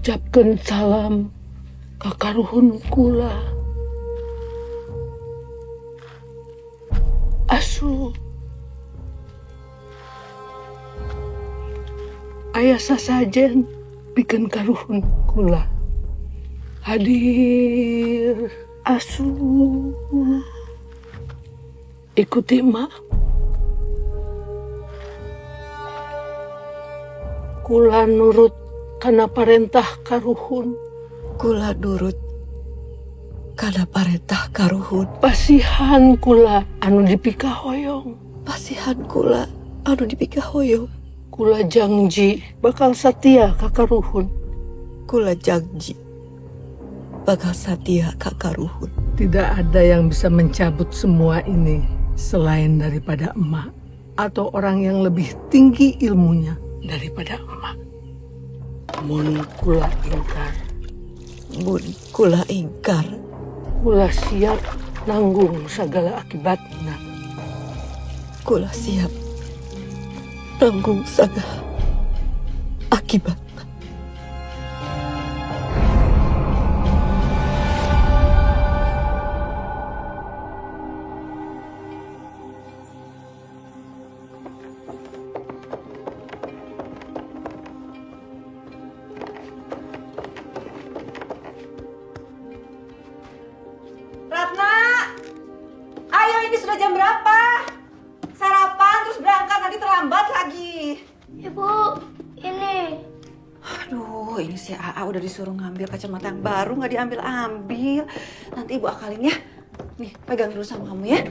ngucapkeun salam ka karuhun kula. Asu aya sasajen pikeun karuhun kula. Hadir asu. Ikuti mak. Kula nurut kana parentah karuhun. Kula nurut kana parentah karuhun. Pasihan kula anu dipikahoyong. Pasihan kula anu dipikahoyong. Kula janji bakal satia ka karuhun. Kula janji bakal satia ka karuhun. Tidak ada yang bisa mencabut semua ini selain daripada emak atau orang yang lebih tinggi ilmunya daripada emak. Mun kula ingkar. Mun kula ingkar. Kula siap nanggung segala akibatnya. Kula siap nanggung segala akibat. Ratna, ayo ini sudah jam berapa? Sarapan terus berangkat, nanti terlambat lagi. Ibu, ini. Aduh, ini si AA udah disuruh ngambil kacamata yang baru, nggak diambil-ambil. Nanti ibu akalin ya. Nih, pegang dulu sama kamu ya.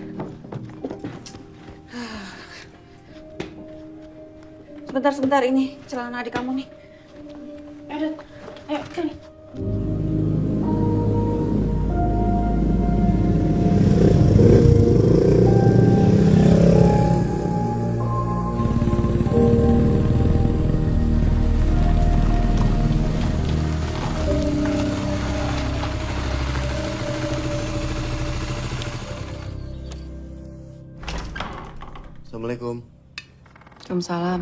Sebentar ini celana adik kamu nih. Ayo, sini. Assalamualaikum. Waalaikumsalam.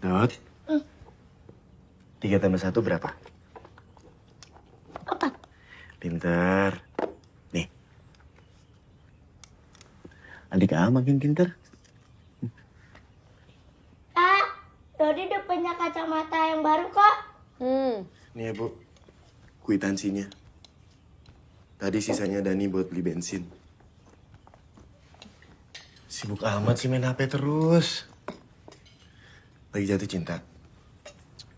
Dot. 3 tambah 1 berapa? 4. Pinter. Nih. Adik A makin pinter. Dodi udah punya kacamata yang baru kok. Nih ya, Bu. Kwitansinya. Tadi sisanya Dani buat beli bensin. Sibuk amat sih main HP terus. Lagi jatuh cinta.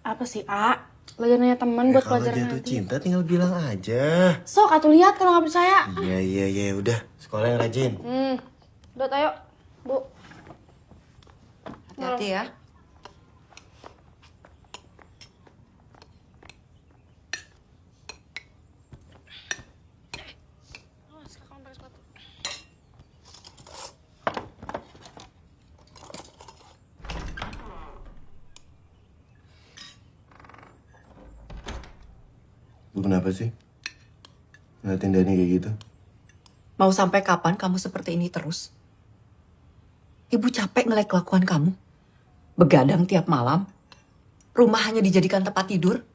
Apa sih, A? Lagi nanya teman buat Kalau pelajaran jatuh nanti. cinta tinggal bilang aja. Sok, atuh lihat kalau nggak percaya. Iya, udah. Sekolah yang rajin. Dot, ayo, Bu. Hati-hati ya. Lu kenapa sih? Ngeliatin Dani kayak gitu? Mau sampai kapan kamu seperti ini terus? Ibu capek ngeliat kelakuan kamu. Begadang tiap malam. Rumah hanya dijadikan tempat tidur.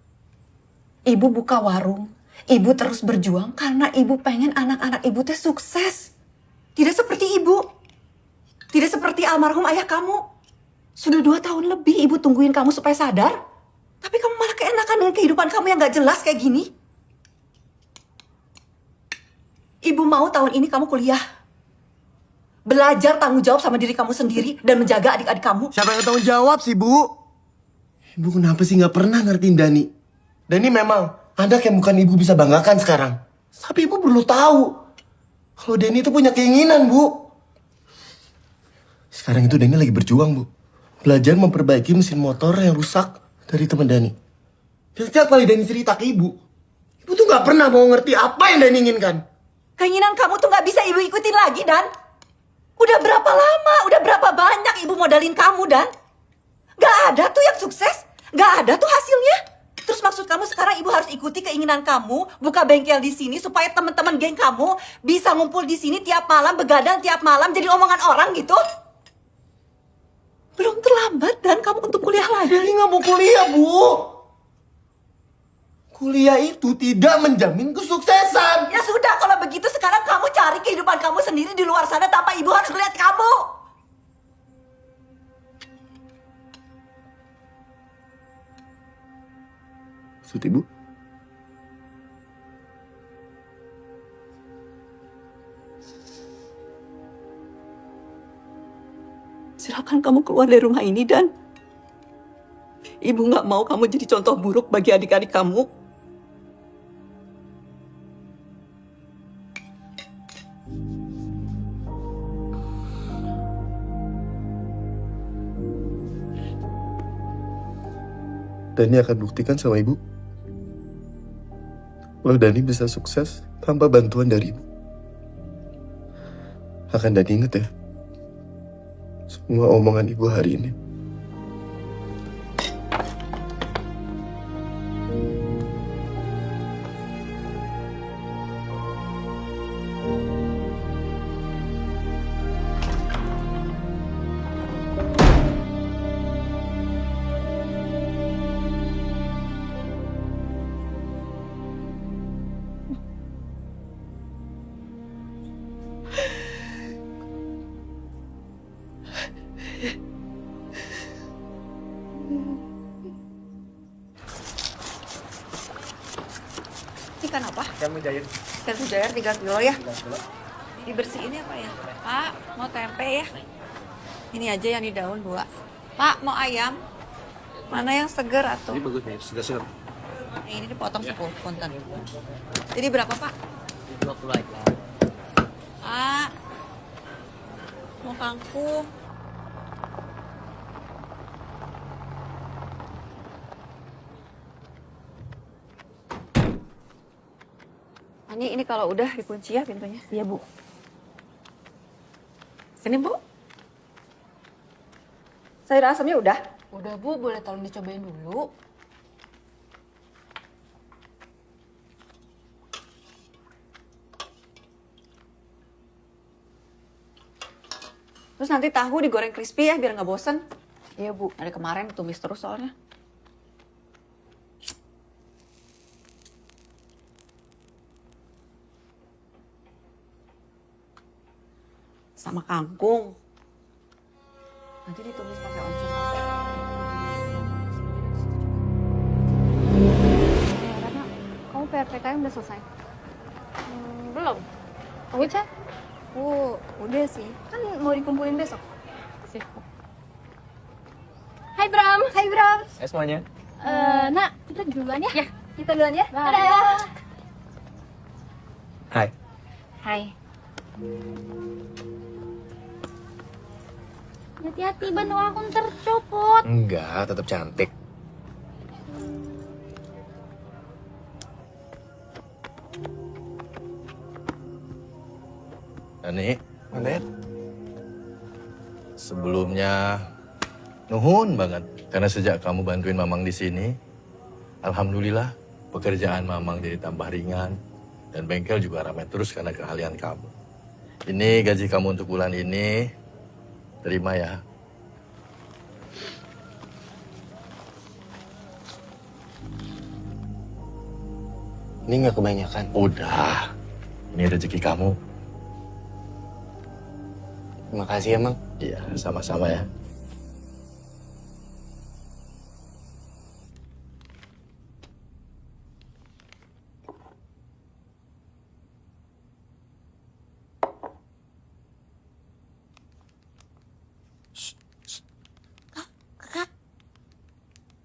Ibu buka warung. Ibu terus berjuang karena ibu pengen anak-anak ibu teh sukses. Tidak seperti ibu. Tidak seperti almarhum ayah kamu. Sudah 2 tahun lebih ibu tungguin kamu supaya sadar. Tapi kamu malah keenakan dengan kehidupan kamu yang gak jelas kayak gini. Ibu mau tahun ini kamu kuliah. Belajar tanggung jawab sama diri kamu sendiri dan menjaga adik-adik kamu. Siapa yang tanggung jawab sih, Bu? Ibu kenapa sih nggak pernah ngertiin Dani? Dani memang anak yang bukan ibu bisa banggakan sekarang. Tapi ibu perlu tahu kalau Dani itu punya keinginan, Bu. Sekarang itu Dani lagi berjuang, Bu. Belajar memperbaiki mesin motor yang rusak dari teman Dani. Dan setiap kali Dani cerita ke ibu tuh nggak pernah mau ngerti apa yang Dani inginkan. Keinginan kamu tuh gak bisa ibu ikutin lagi, Dan. Udah berapa lama, udah berapa banyak ibu modalin kamu, Dan. Gak ada tuh yang sukses. Gak ada tuh hasilnya. Terus maksud kamu sekarang ibu harus ikuti keinginan kamu, buka bengkel di sini supaya teman-teman geng kamu bisa ngumpul di sini tiap malam, begadang tiap malam jadi omongan orang gitu? Deli nggak mau kuliah, Bu. Kuliah itu tidak menjamin kesuksesan. Ya sudah, kalau begitu sekarang kamu cari kehidupan kamu sendiri di luar sana tanpa ibu harus melihat kamu. Maksud Ibu? Silakan kamu keluar dari rumah ini, Dan. Ibu nggak mau kamu jadi contoh buruk bagi adik-adik kamu. Dani akan buktikan sama Ibu kalau Dani bisa sukses tanpa bantuan dari Ibu. Akan Dani inget ya semua omongan Ibu hari ini. Ikan apa? Ikan mujair. Ikan mujair 3 kilo ya? Dibersihin ya Pak ya? Pak, mau tempe ya? Ini aja yang di daun 2. Pak, mau ayam? Mana yang seger atau? Ini bagus nih, segar-segar. Ini dipotong 10 punten. Jadi berapa Pak? 20 aja. Pak, mau kangkung. Ini kalau udah dikunci ya pintunya. Iya Bu. Sini Bu. Sayur asamnya udah? Udah Bu, boleh tolong dicobain dulu. Terus nanti tahu digoreng crispy ya biar nggak bosen. Iya Bu, dari kemarin tumis terus soalnya. Sama kangkung. Nanti ditumis pakai oncom. Rana, kamu PRPKM udah selesai? Belum. Kamu cek? Udah sih. Kan mau dikumpulin besok. Sip. Hai Bram. Hai Bram. Hai semuanya. Nak, kita duluan ya? Ya. Kita duluan ya? Bye. Dadah. Hai. Hai. Hati-hati, bandung aku ntar copot. Enggak, tetap cantik. Dani, Mandet. sebelumnya nuhun banget karena sejak kamu bantuin Mamang di sini, alhamdulillah pekerjaan Mamang jadi tambah ringan dan bengkel juga ramai terus karena keahlian kamu. Ini gaji kamu untuk bulan ini, terima ya. Ini nggak kebanyakan. Udah, ini rezeki kamu. Terima kasih ya, Mang. Iya, sama-sama ya.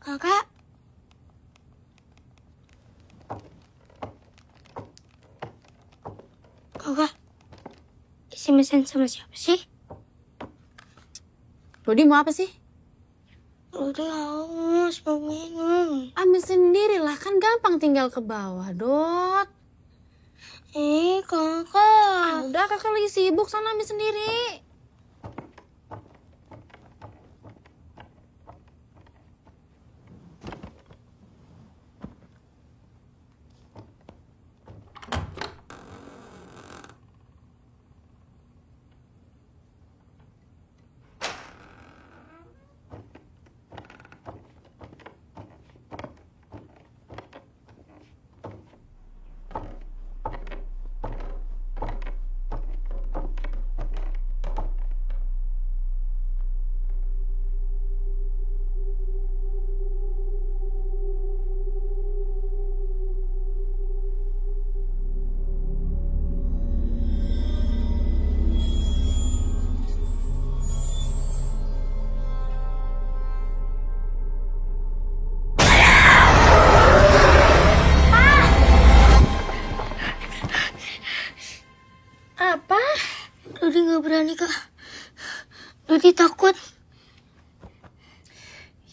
Kakak. Kakak. Isi mesin sama siapa sih? Rodi mau apa sih? Udah haus, mau minum. Ambil sendirilah, kan gampang tinggal ke bawah, Dot. Kakak. Udah, kakak lagi sibuk, sana ambil sendiri. Kiki takut.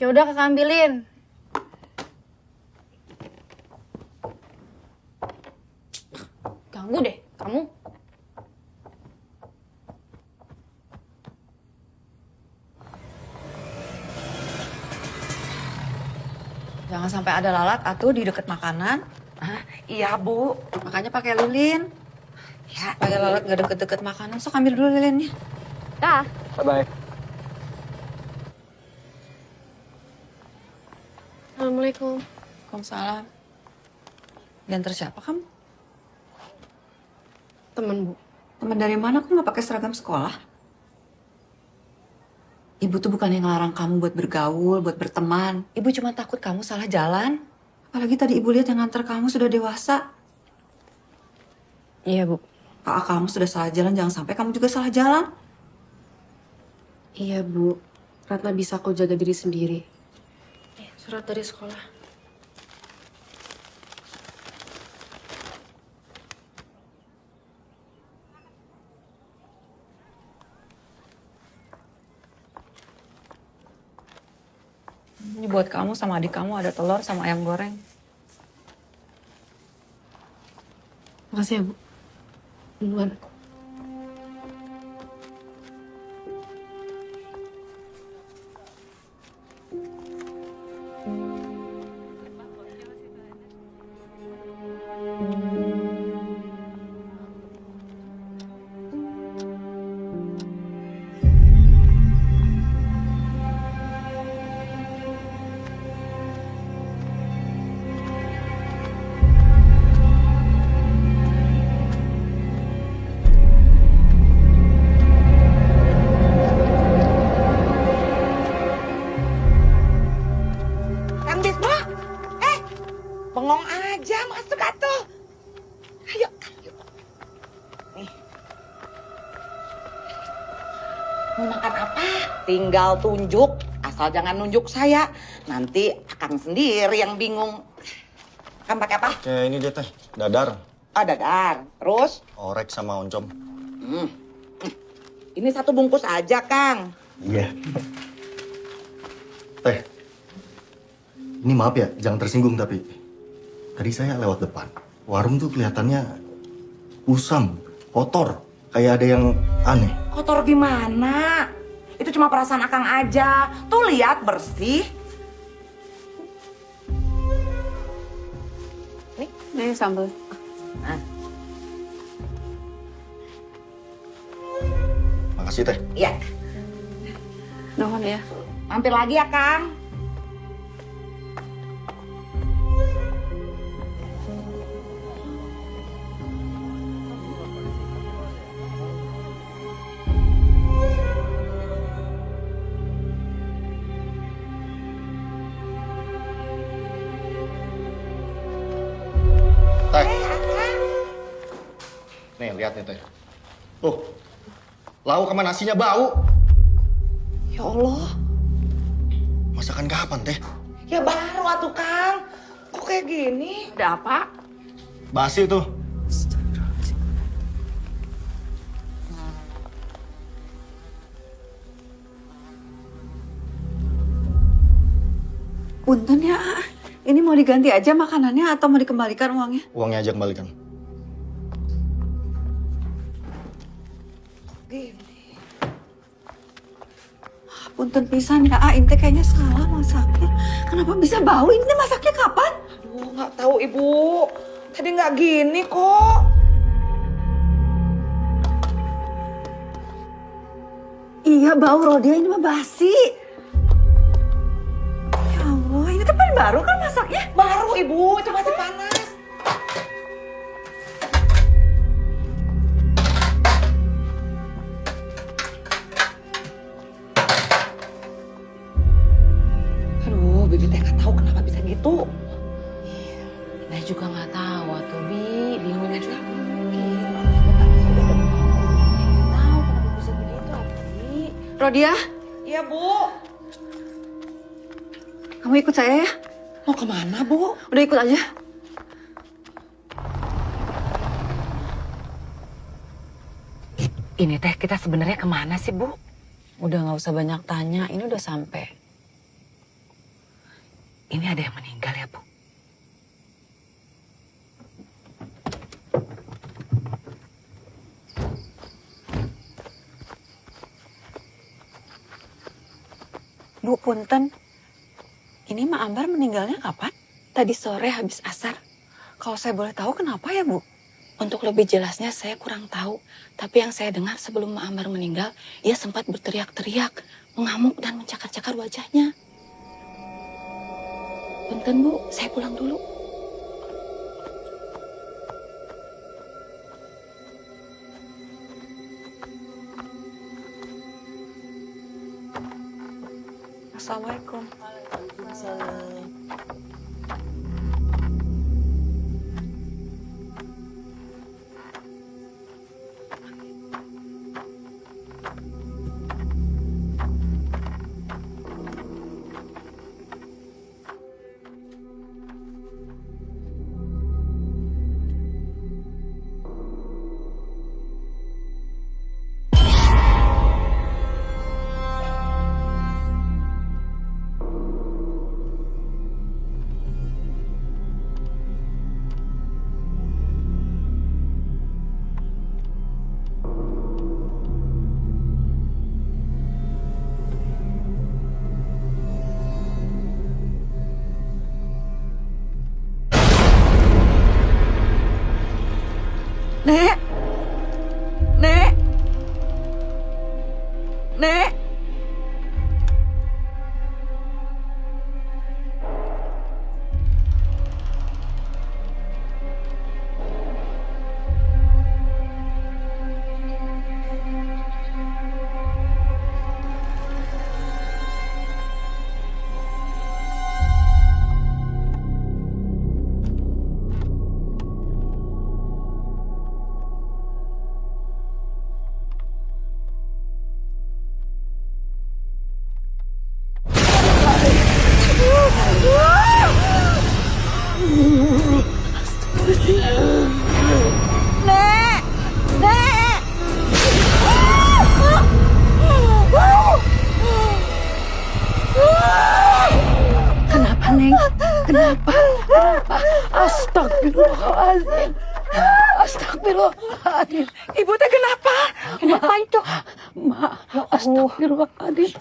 Ya udah kakak ambilin. Ganggu deh kamu. Jangan sampai ada lalat atuh di deket makanan. Iya, Bu. Makanya pakai lilin. Ya, Pakai lalat gak deket-deket makanan. Sok ambil dulu lilinnya. Dah. Bye-bye. Assalamualaikum. Waalaikumsalam. Diantar siapa kamu? Temen Bu. teman dari mana kok nggak pakai seragam sekolah? Ibu tuh bukan yang ngelarang kamu buat bergaul, buat berteman. Ibu cuma takut kamu salah jalan. Apalagi tadi ibu lihat yang nganter kamu sudah dewasa. Iya Bu. Kakak kamu sudah salah jalan, jangan sampai kamu juga salah jalan. Iya Bu. Ratna bisa kok jaga diri sendiri. Surat dari sekolah. Ini buat kamu sama adik kamu ada telur sama ayam goreng. Makasih ya Bu. Duluan. Kang Bisma, bengong aja masuk atuh. Ayo, ayo. Nih. Mau makan apa? Tinggal tunjuk, asal jangan nunjuk saya. Nanti Akang sendiri yang bingung. Akan pakai apa? Kayak ini dia teh, dadar, Oh, dadar. Terus? orek sama oncom. Ini satu bungkus aja, Kang. Iya. Teh, ini maaf ya, jangan tersinggung tapi tadi saya lewat depan. Warung tuh kelihatannya usam, kotor, kayak ada yang aneh. Kotor gimana? Itu cuma perasaan Akang aja. Tuh lihat bersih. Nih sambal. Makasih teh. Iya. Nuhun ya. Mampir lagi ya, Kang. Teh. Nih, lihat nih teh. Tuh, lauk sama nasinya bau. Ya Allah. Masakan kapan teh? Ya baru atuh, Kang. Kok kayak gini? Ada apa? Basi tuh. Punten ya, ini mau diganti aja makanannya atau mau dikembalikan uangnya? Uangnya aja kembalikan. Punten pisan ya, Inte kayaknya salah masaknya. Kenapa bisa bau? Ini masaknya kapan? Aduh, nggak tahu Ibu. Tadi nggak gini kok. Iya bau Rodia, ini mah basi. Ya Allah, ini kan baru kan masaknya? Baru Ibu, itu masih panas. Aduh, Bibi teh nggak tahu kenapa bisa gitu. Nah juga nggak tahu tuh Bi, bingung juga. Tahu kenapa bisa begitu Bi? Rodia, Iya Bu. kamu ikut saya ya? Mau kemana Bu? Udah ikut aja. Ini teh kita sebenarnya kemana sih Bu? Udah nggak usah banyak tanya, ini udah sampai. Ini ada yang meninggal ya, Bu? Bu, punten. Ini Mak Ambar meninggalnya kapan? Tadi sore habis asar. Kalau saya boleh tahu kenapa ya, Bu? Untuk lebih jelasnya saya kurang tahu. Tapi yang saya dengar sebelum Mak Ambar meninggal, ia sempat berteriak-teriak, mengamuk dan mencakar-cakar wajahnya. Punten, Bu, saya pulang dulu. Assalamualaikum. Nek! Nek! Nek! Nek! Nek! Kenapa, Neng? Kenapa? Astagfirullahaladzim. Astagfirullahaladzim. Ibu teh kenapa? Kenapa itu? Mak, astagfirullahaladzim.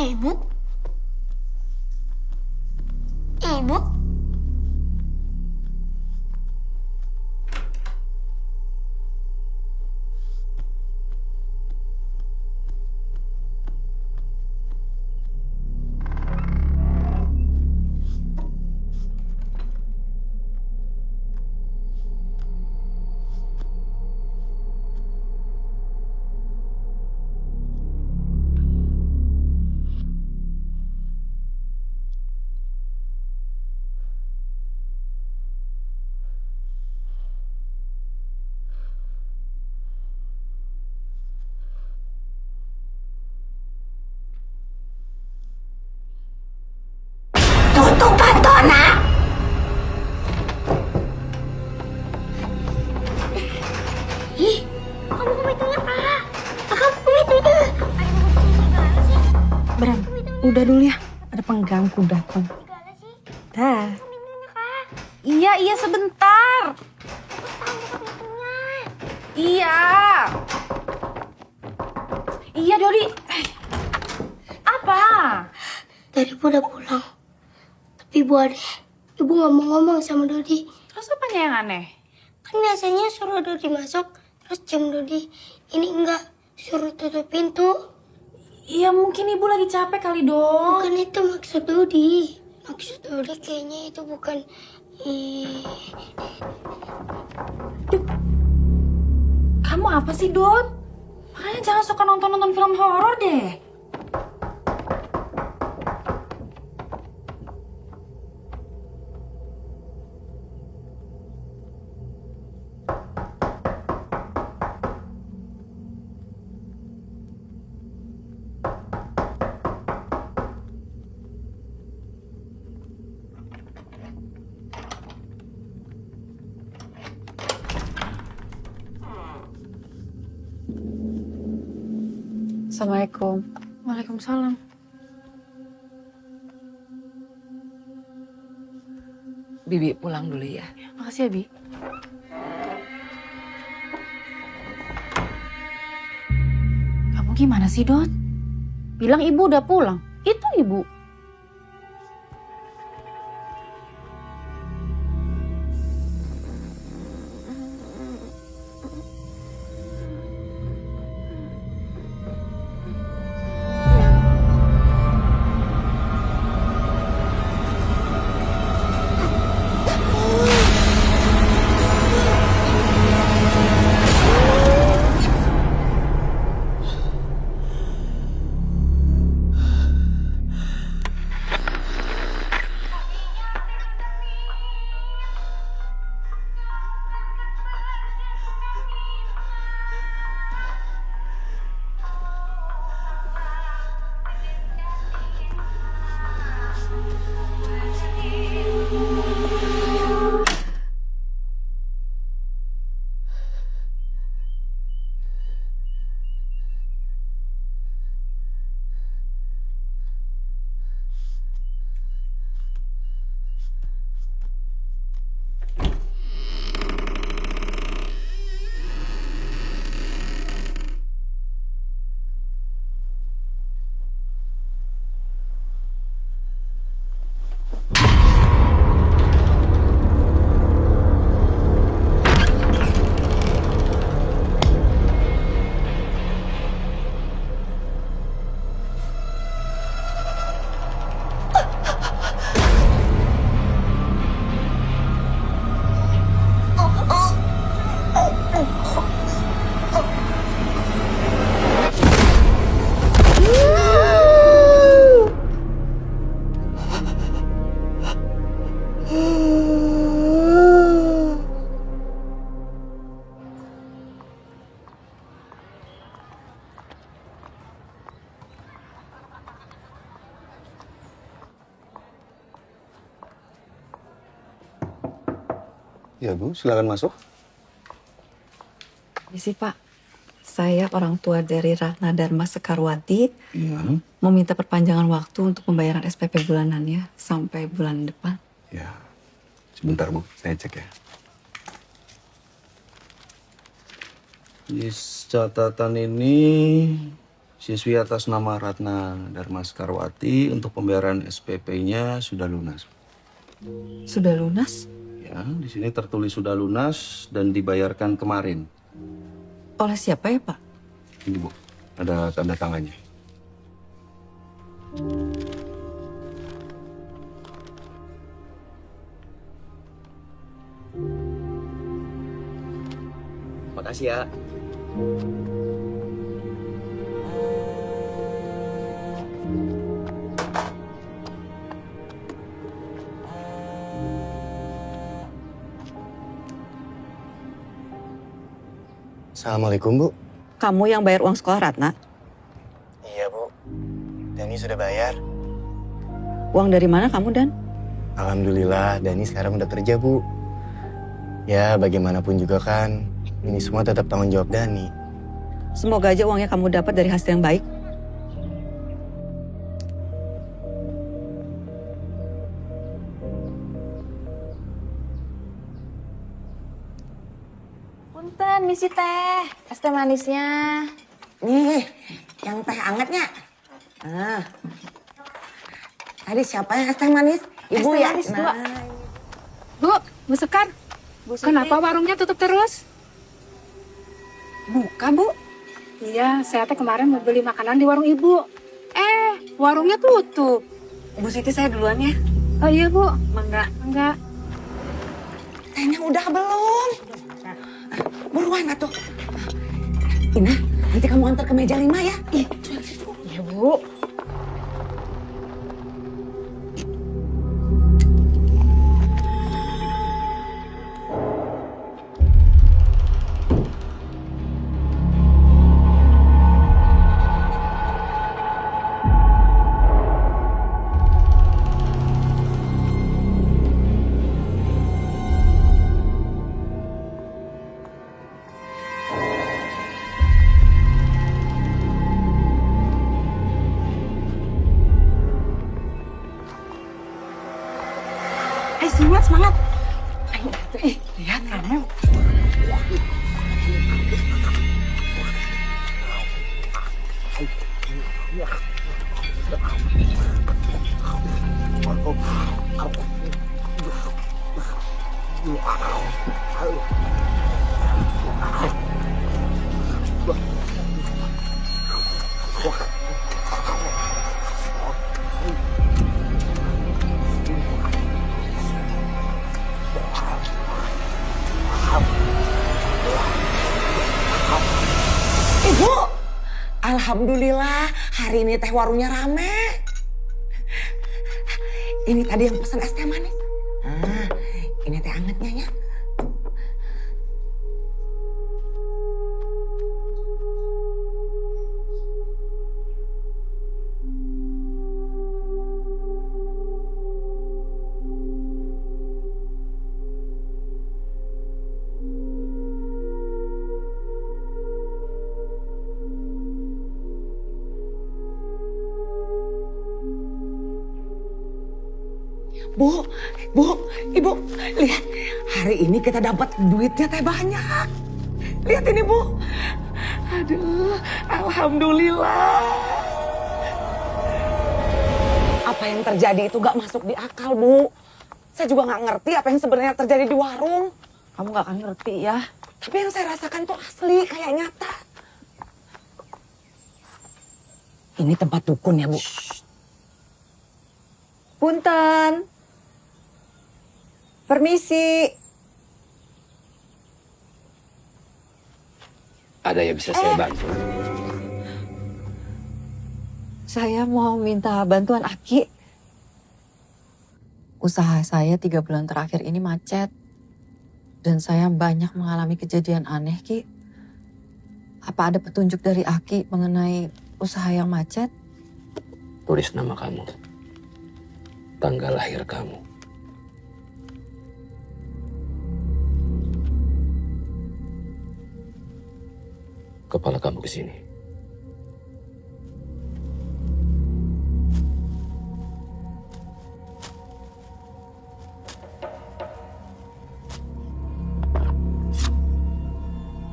Ibu? Ibu? Tutup pantona! Ih, kamu kumitunya, Pak. Kamu kumitunya. Bram, udah dulu ya. Ada pengganggu datang. Dah. Iya, sebentar. Iya. Iya, Dodi. Apa? Dari Ibu udah pulang. Tapi Ibu Ade, Ibu nggak mau ngomong sama Dodi. Terus apanya yang aneh? Kan biasanya suruh Dodi masuk, terus jam Dodi. Ini enggak, suruh tutup pintu. Ya mungkin ibu lagi capek kali dong. Bukan itu maksud Dodi. Maksud Dodi kayaknya itu bukan... Kamu apa sih, Dot? Makanya jangan suka nonton-nonton film horor deh. Assalamualaikum. Waalaikumsalam. Bibi pulang dulu ya. Makasih ya, Bi. Kamu gimana sih, Dot? Bilang ibu udah pulang. Itu ibu. Ya Bu, silakan masuk. Misi Pak, saya orang tua dari Ratna Dharma Sekarwati Iya. meminta perpanjangan waktu untuk pembayaran SPP bulanannya sampai bulan depan. Ya. Sebentar Bu, saya cek ya. Di catatan ini siswi atas nama Ratna Dharma Sekarwati untuk pembayaran SPP-nya sudah lunas. Sudah lunas? Ya, di sini tertulis sudah lunas dan dibayarkan kemarin. Oleh siapa ya, Pak? Ini Bu, ada tanda tangannya. Makasih ya. Assalamualaikum, Bu. Kamu yang bayar uang sekolah Ratna? Iya, Bu. Dani sudah bayar. Uang dari mana kamu, Dan? Alhamdulillah, Dani sekarang udah kerja, Bu. Ya, bagaimanapun juga kan, ini semua tetap tanggung jawab Dani. Semoga aja uangnya kamu dapat dari hasil yang baik. Punten, misi teh. Es teh manisnya. Nih, yang teh angetnya. Tadi siapa yang es teh manis? Ibu Es teh ya? manis, dua. Bu, Bu Sekar, kenapa warungnya tutup terus? Buka, Bu. Iya, saya teh kemarin mau beli makanan di warung ibu. Warungnya tutup. Bu Siti, saya duluan ya. Oh iya, Bu. Mangga. Enggak. Tehnya udah belum? Buruan atuh. Ini nanti kamu antar ke meja 5 ya. Iya, Bu. Ayo semangat, semangat. Ayo, lihat kamu. Ibu, alhamdulillah hari ini teh warungnya rame. Ini tadi yang pesan es teh manis. Ini teh angetnya ya. Bu, Ibu, lihat. Hari ini kita dapat duitnya teh banyak. Lihat ini, Bu. Aduh, alhamdulillah. Apa yang terjadi itu gak masuk di akal, Bu. Saya juga gak ngerti apa yang sebenarnya terjadi di warung. Kamu gak akan ngerti ya. Tapi yang saya rasakan tuh asli, kayak nyata. Ini tempat dukun ya, Bu. Punten. Permisi. Ada yang bisa saya bantu? Saya mau minta bantuan Aki. Usaha saya 3 bulan terakhir ini macet. Dan saya banyak mengalami kejadian aneh, Ki. Apa ada petunjuk dari Aki mengenai usaha yang macet? Tulis nama kamu, tanggal lahir kamu. Kepala kamu ke sini.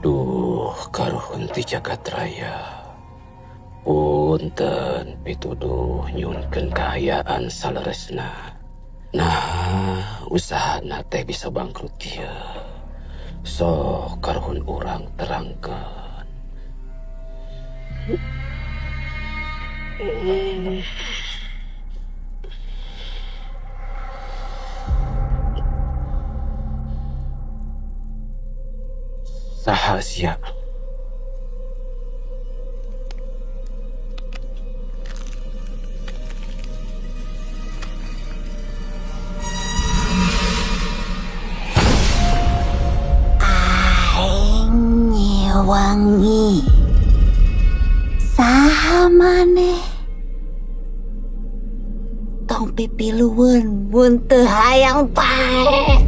Duh, karuhun ti jagat raya. Punten pituduh nyunkeun kahayaan saleresna. Nah, usaha teh bisa bangkrut kieu. Sok karuhun urang terangkeun. Sahasia. Aing wangi. Saha maneh? Tong pipilueun mun teu hayang pae.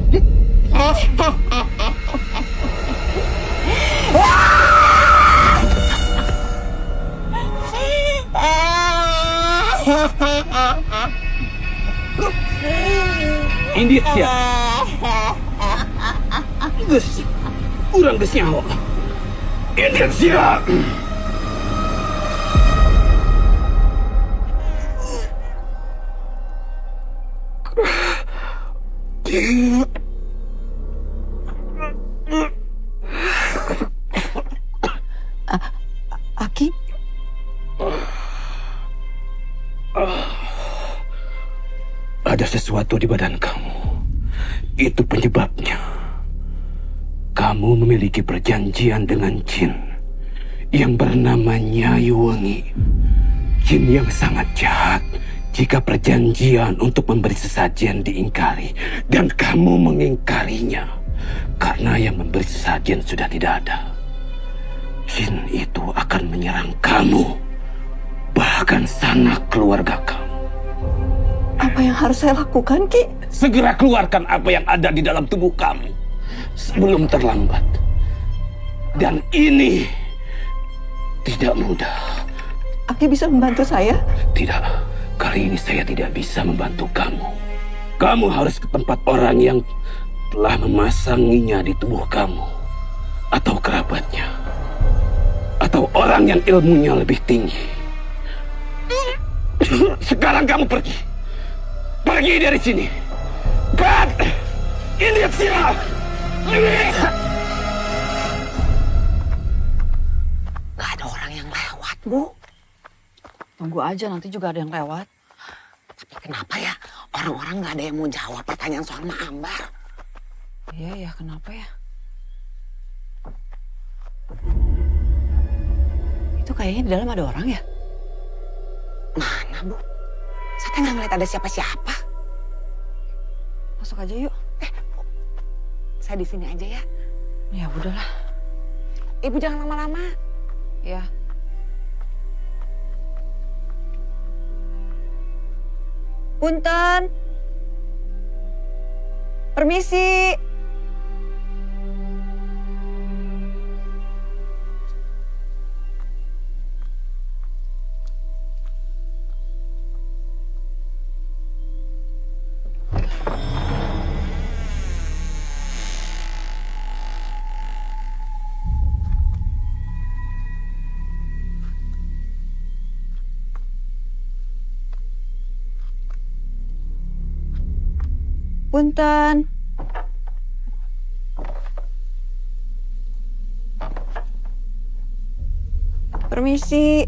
Ini sia. Geus, urang geus nyaho. Ini sia. Aki, Ada sesuatu di badan kamu. Itu penyebabnya. Kamu memiliki perjanjian dengan jin yang bernama Nyai Wengi. Jin yang sangat jahat jika perjanjian untuk memberi sesajen diingkari dan kamu mengingkarinya karena yang memberi sesajen sudah tidak ada. Jin itu akan menyerang kamu, bahkan sanak keluarga kamu. apa yang harus saya lakukan, Ki? Segera keluarkan apa yang ada di dalam tubuh kamu sebelum terlambat. Dan ini tidak mudah. Aki bisa membantu saya? Tidak, kali ini saya tidak bisa membantu kamu. Kamu harus ke tempat orang yang telah memasanginya di tubuh kamu. Atau kerabatnya. Atau orang yang ilmunya lebih tinggi. Sekarang kamu pergi. Pergi dari sini. Kat! Ini siap! Gak ada orang yang lewat, Bu. Tunggu aja, nanti juga ada yang lewat. Tapi kenapa ya orang-orang gak ada yang mau jawab pertanyaan soal Mak Ambar? Iya ya, kenapa ya? Itu kayaknya di dalam ada orang ya? Mana, Bu? Saya nggak ngeliat ada siapa-siapa. Masuk aja yuk. Saya di sini aja ya. Ya udahlah. Ibu jangan lama-lama. Ya. Punten. Permisi. Punten. Permisi.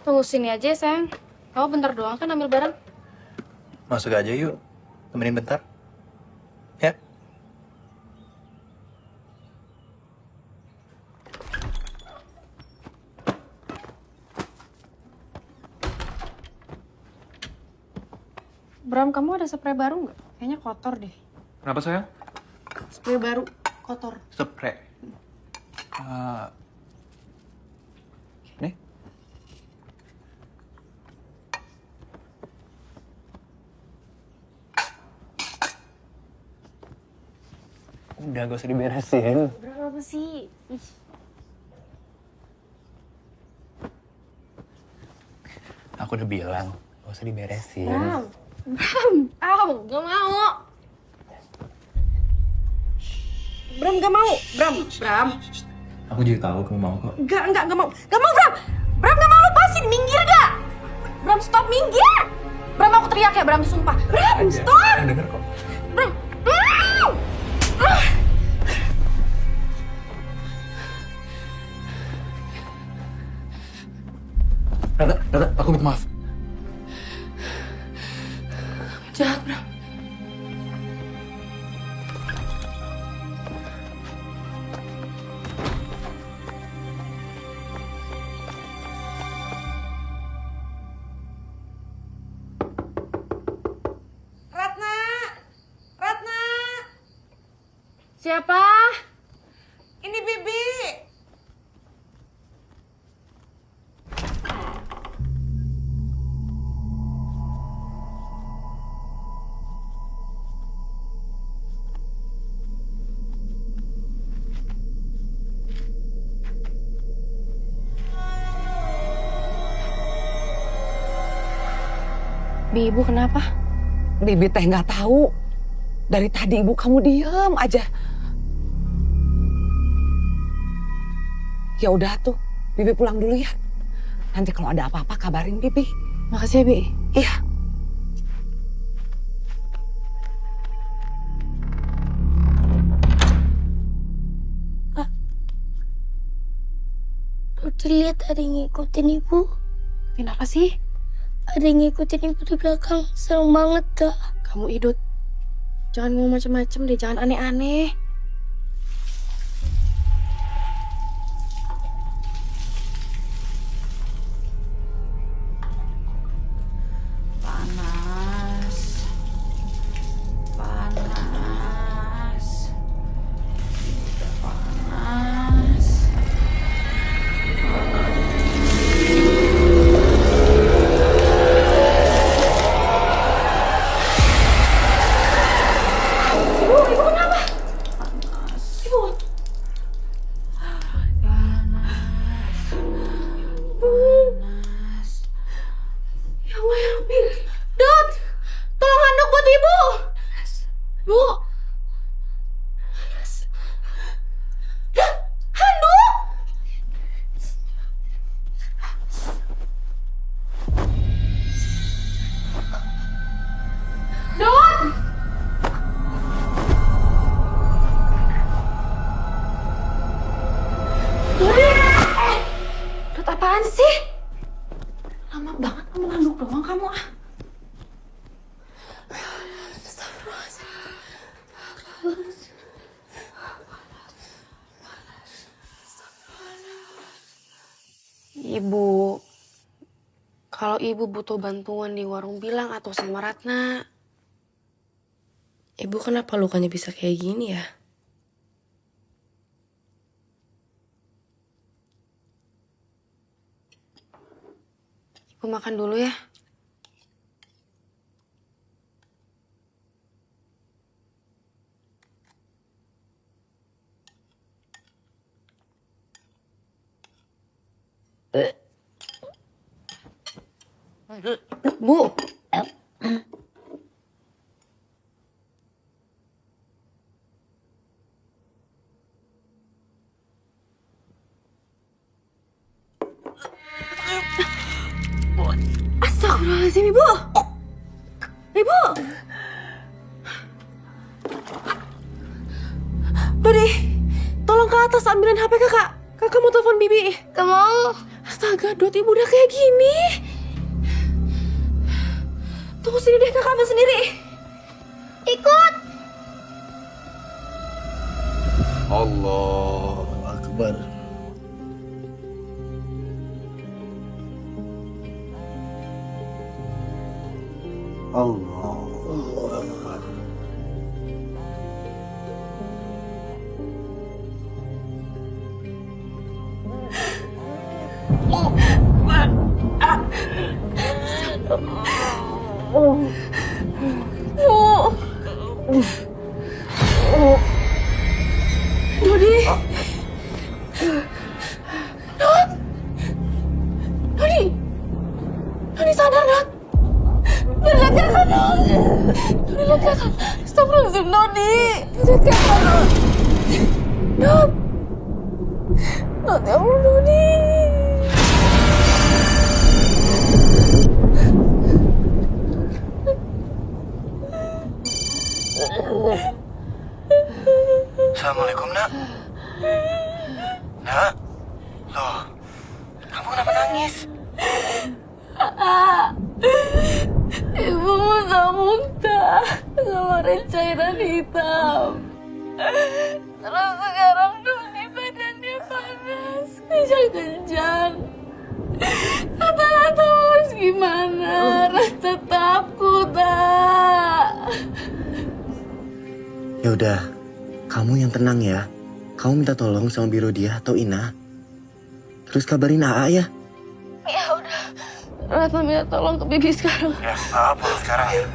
Tunggu sini aja ya, sayang. Kamu bentar doang kan ambil barang? Masuk aja yuk. Temenin bentar. Ya. Bram, kamu ada spray baru nggak? Kayaknya kotor deh. Kenapa sayang? Spray baru, kotor. Spray. Nih. Udah gak usah diberesin. Berapa sih? Ih. Aku udah bilang, gak usah diberesin. Bram, gak mau. Bram, gak mau. Bram. Aku juga tahu kamu mau kok. Gak mau. Gak mau, Bram. Bram, gak mau, lepasin. Minggir gak? Bram, stop, minggir. Bram, aku teriak ya, Bram, sumpah. Bram, stop. Denger kok. Bram. Nata, aku minta maaf. Jahat, Bram. Ratna! Ratna! Siapa? Ini Bibi. Bi, Ibu kenapa? Bibi teh nggak tahu. Dari tadi ibu kamu diem aja. Ya udah tuh, Bibi pulang dulu ya. Nanti kalau ada apa-apa kabarin Bibi. Makasih ya, Bi. Iya. Dodi lihat ada yang ngikutin ibu. Kenapa sih? Ada yang ngikutin ibu di belakang. Serem banget, Kak. Kamu Idut. Jangan ngomong macem-macem deh, jangan aneh-aneh. Panas. Panas. Panas. Ibu kenapa? Ibu. Panas. Ya Allah ya Rabbi. Dot, tolong handuk buat ibu. Bu. Dot, handuk. Dot. Dot, apaan sih? Lama banget kamu ngangguk doang kamu ah. Ibu, kalau ibu butuh bantuan di warung bilang atau sama Ratna. Ibu kenapa lukanya bisa kayak gini ya? Ibu makan dulu ya. Bu. Astagfirullahaladzim, Ibu. Ibu. Dodi, tolong ke atas ambilin HP kakak. Kakak mau telepon Bibi. Gak mau. Astaga, Dot, ibu udah kayak gini. Tunggu sini deh, kakak ambil sendiri. Ikut. Allah Akbar. Allah Akbar. Dodi. Dot. Dodi. Dodi sadar, Dot. Dodi lihat kakak, Dot. Dodi lihat kakak. Astagfirullahaladzim, Dodi. Lihat kakak, Dot. Dot. Dot, ya Allah, Dodi. Assalamualaikum, Nak. Nak. Loh, kamu kenapa nangis? Ibu muntah-muntah ngeluarin cairan hitam. Terus sekarang Doni badannya panas, kencang-kencang. Kata-kata harus gimana? Rasa takut, Ya udah, kamu yang tenang ya. Kamu minta tolong sama Biro dia atau Ina. Terus kabarin AA ya. Ya udah, Ratna minta tolong ke Bibi sekarang. Ya, AA pulang sekarang ya.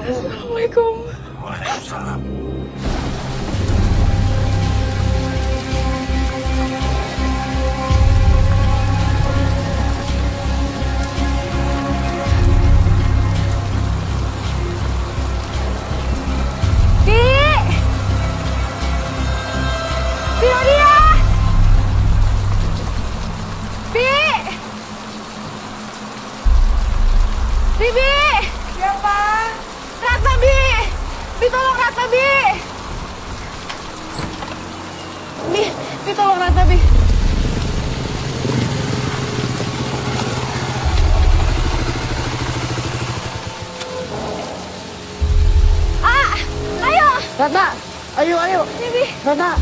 Assalamualaikum. Waalaikumsalam. Bibi! Siapa? Ratna, Bi! Bi, tolong Ratna, Bi! Bi, tolong Ratna, Bi! Ayo! Ratna, ayo. Bibi! Ratna.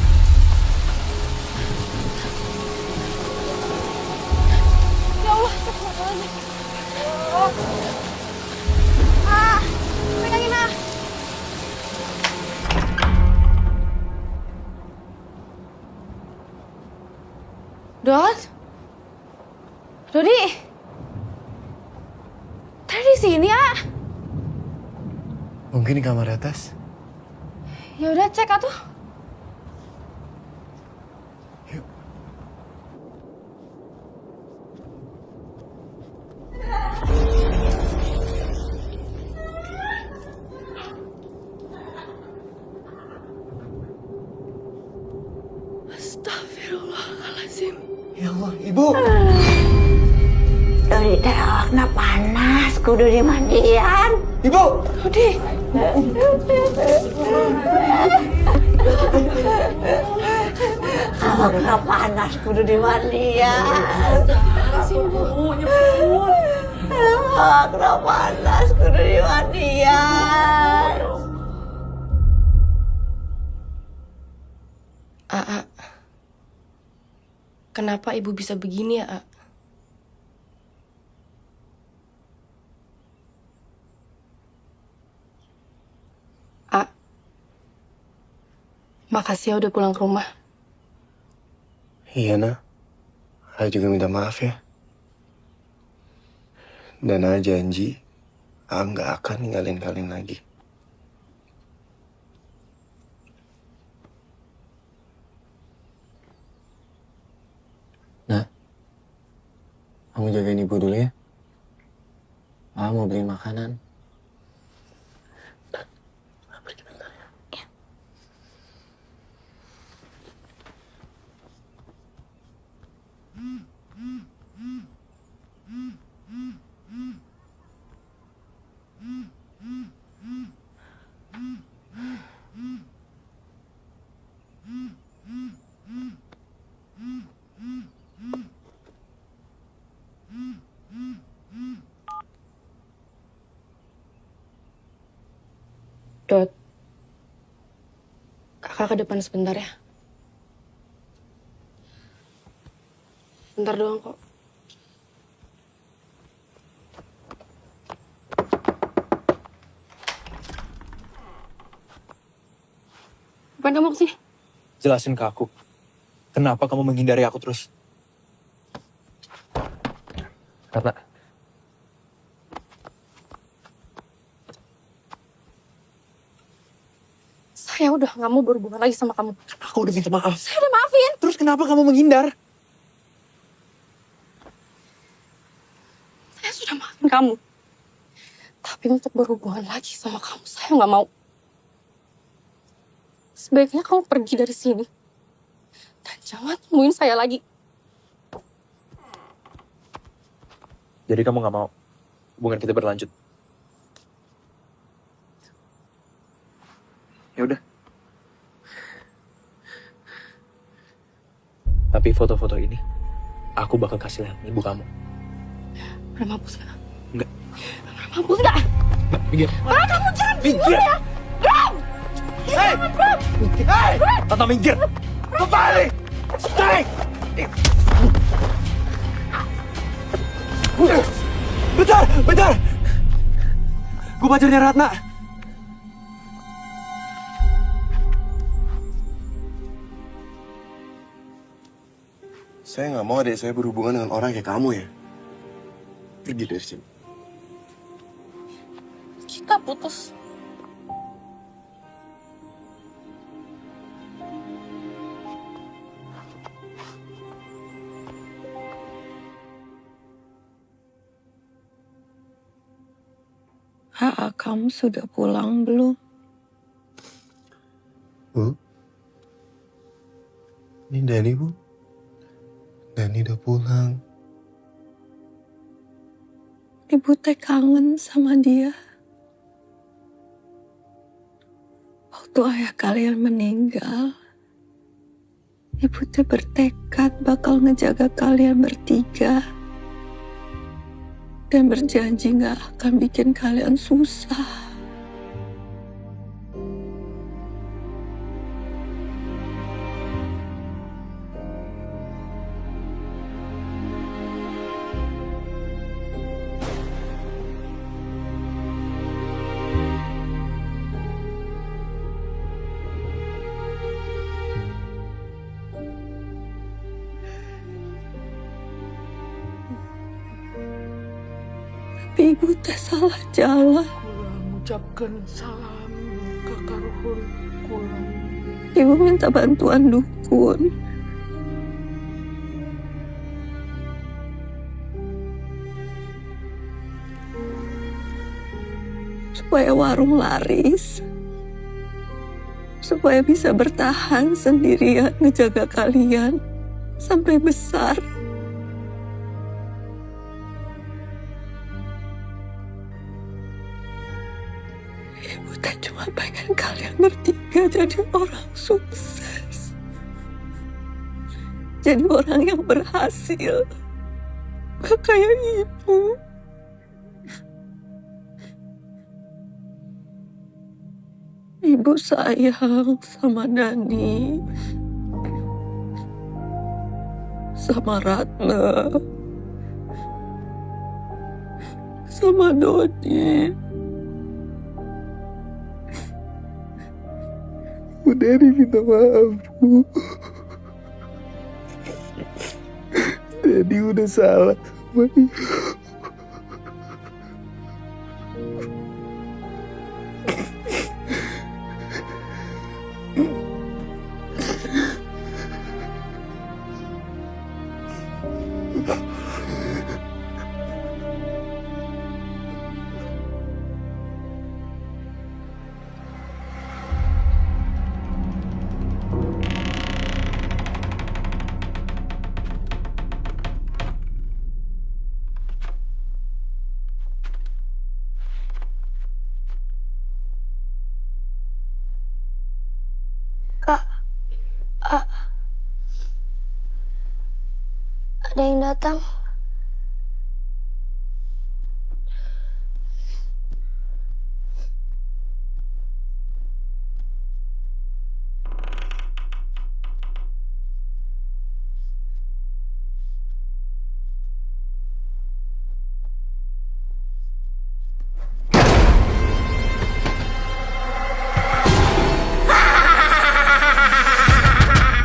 Ya Allah, astagfirullahaladzim. Pegangin ah. Dodi, tadi di sini ah. Mungkin di kamar atas. Ya udah cek atuh. Astagfirullahaladzim. Ya Allah, Ibu. Dodi teh awakna panas, kudu dimandian. Ibu. Dodi. Awakna panas, kudu dimandian. Awakna panas, kudu dimandian. Kenapa ibu bisa begini ya, makasih ya udah pulang ke rumah. Iya, Nah. A juga minta maaf ya. Dan A janji, A nggak akan ninggalin kalian lagi. Nah, kamu jagain ibu dulu ya. A mau beli makanan. Pergi bentar ya. Dot, kakak ke depan sebentar ya. Bentar doang kok. Ngapain kamu kesini? Jelasin ke aku. Kenapa kamu menghindari aku terus? Ratna. Saya udah nggak mau berhubungan lagi sama kamu. Aku udah minta maaf. Saya udah maafin. Terus kenapa kamu menghindar? Saya sudah maafin kamu. Tapi untuk berhubungan lagi sama kamu, saya nggak mau. Sebaiknya kamu pergi dari sini. Dan jangan temuin saya lagi. Jadi kamu gak mau hubungan kita berlanjut? Ya udah. Tapi foto-foto ini aku bakal kasih lihat ibu kamu. Bram, hapus gak? Enggak. Bram, hapus gak? Mbak, minggir. Bram, kamu jangan Minggir. keluar ya! Bram! Hei! Bram! Hei! Tata minggir! Kembali! Stay! Bentar! Bentar! Gue pacarnya Ratna. Saya nggak mau adik saya berhubungan dengan orang kayak kamu ya. Pergi dari sini. Kita putus. Kamu sudah pulang belum? Bu? Ini Dani, Bu. Dani udah pulang. Ibu teh kangen sama dia. Waktu ayah kalian meninggal, ibu teh bertekad bakal ngejaga kalian bertiga. Dan berjanji gak akan bikin kalian susah. Tapi ibu teh salah jalan. Kula mengucapkan salam kakaruhun kula. Ibu minta bantuan dukun. Supaya warung laris. Supaya bisa bertahan sendirian ngejaga kalian sampai besar. Ibu tak cuma pengen kalian bertiga jadi orang sukses. Jadi orang yang berhasil. Gak kayak ibu. Ibu sayang sama Dani. Sama Ratna. Sama Dodi. Bu Dani minta maaf, Bu. Dani udah salah sama ibu. Kak, ada yang datang.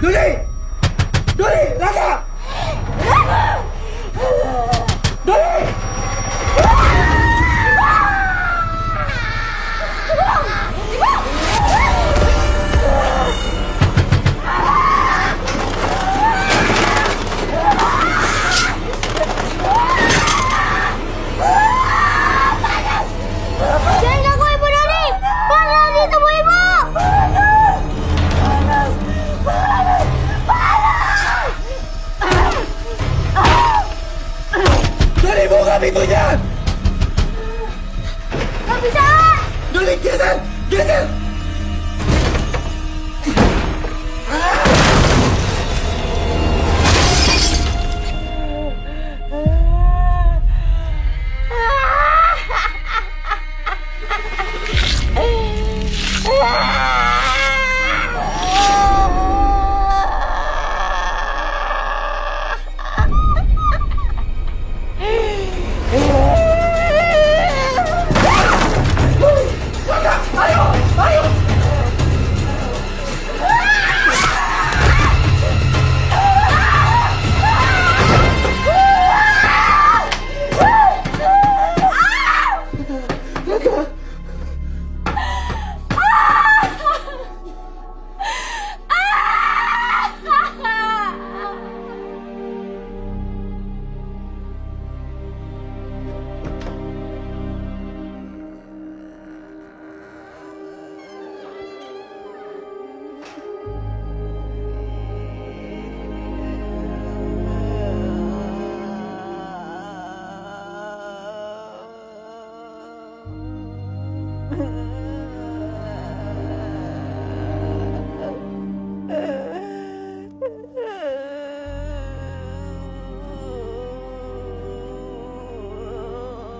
Duli! Duli! Raka! Duli! Jangan aku Ibu Dani! Bang, Dani temu Ibu!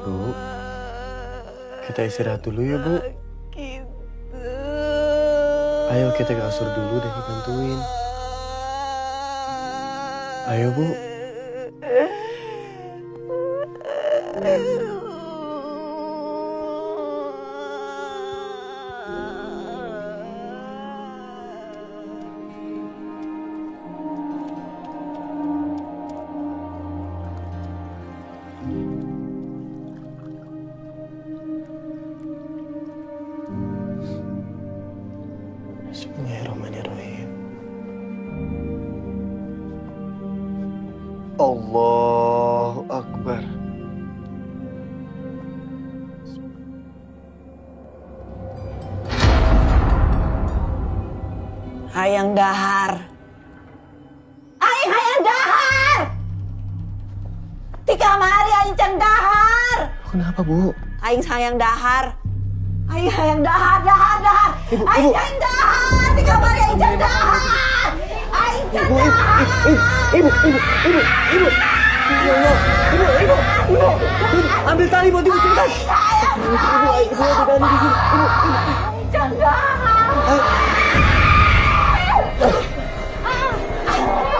Bu, kita istirahat dulu ya, Bu. Ayo kita ke kasur dulu deh, bantuin. Ayo, Bu. Bismillahirrahmanirrahim. Allahu Akbar. Hayang dahar. Hayang dahar. Ti kamari aing can dahar. Kenapa, Bu? Aing sayang dahar. Aing hayang dahar. Ibu, Aing Ibu. hayang dahar. Ti kamari aing can dahar. Aing can dahar. Ibu. Ya Allah. Ibu. Ambil tali buat ibu cepetan. Ibu, ada tali di sini. Ibu. Aing can dahar.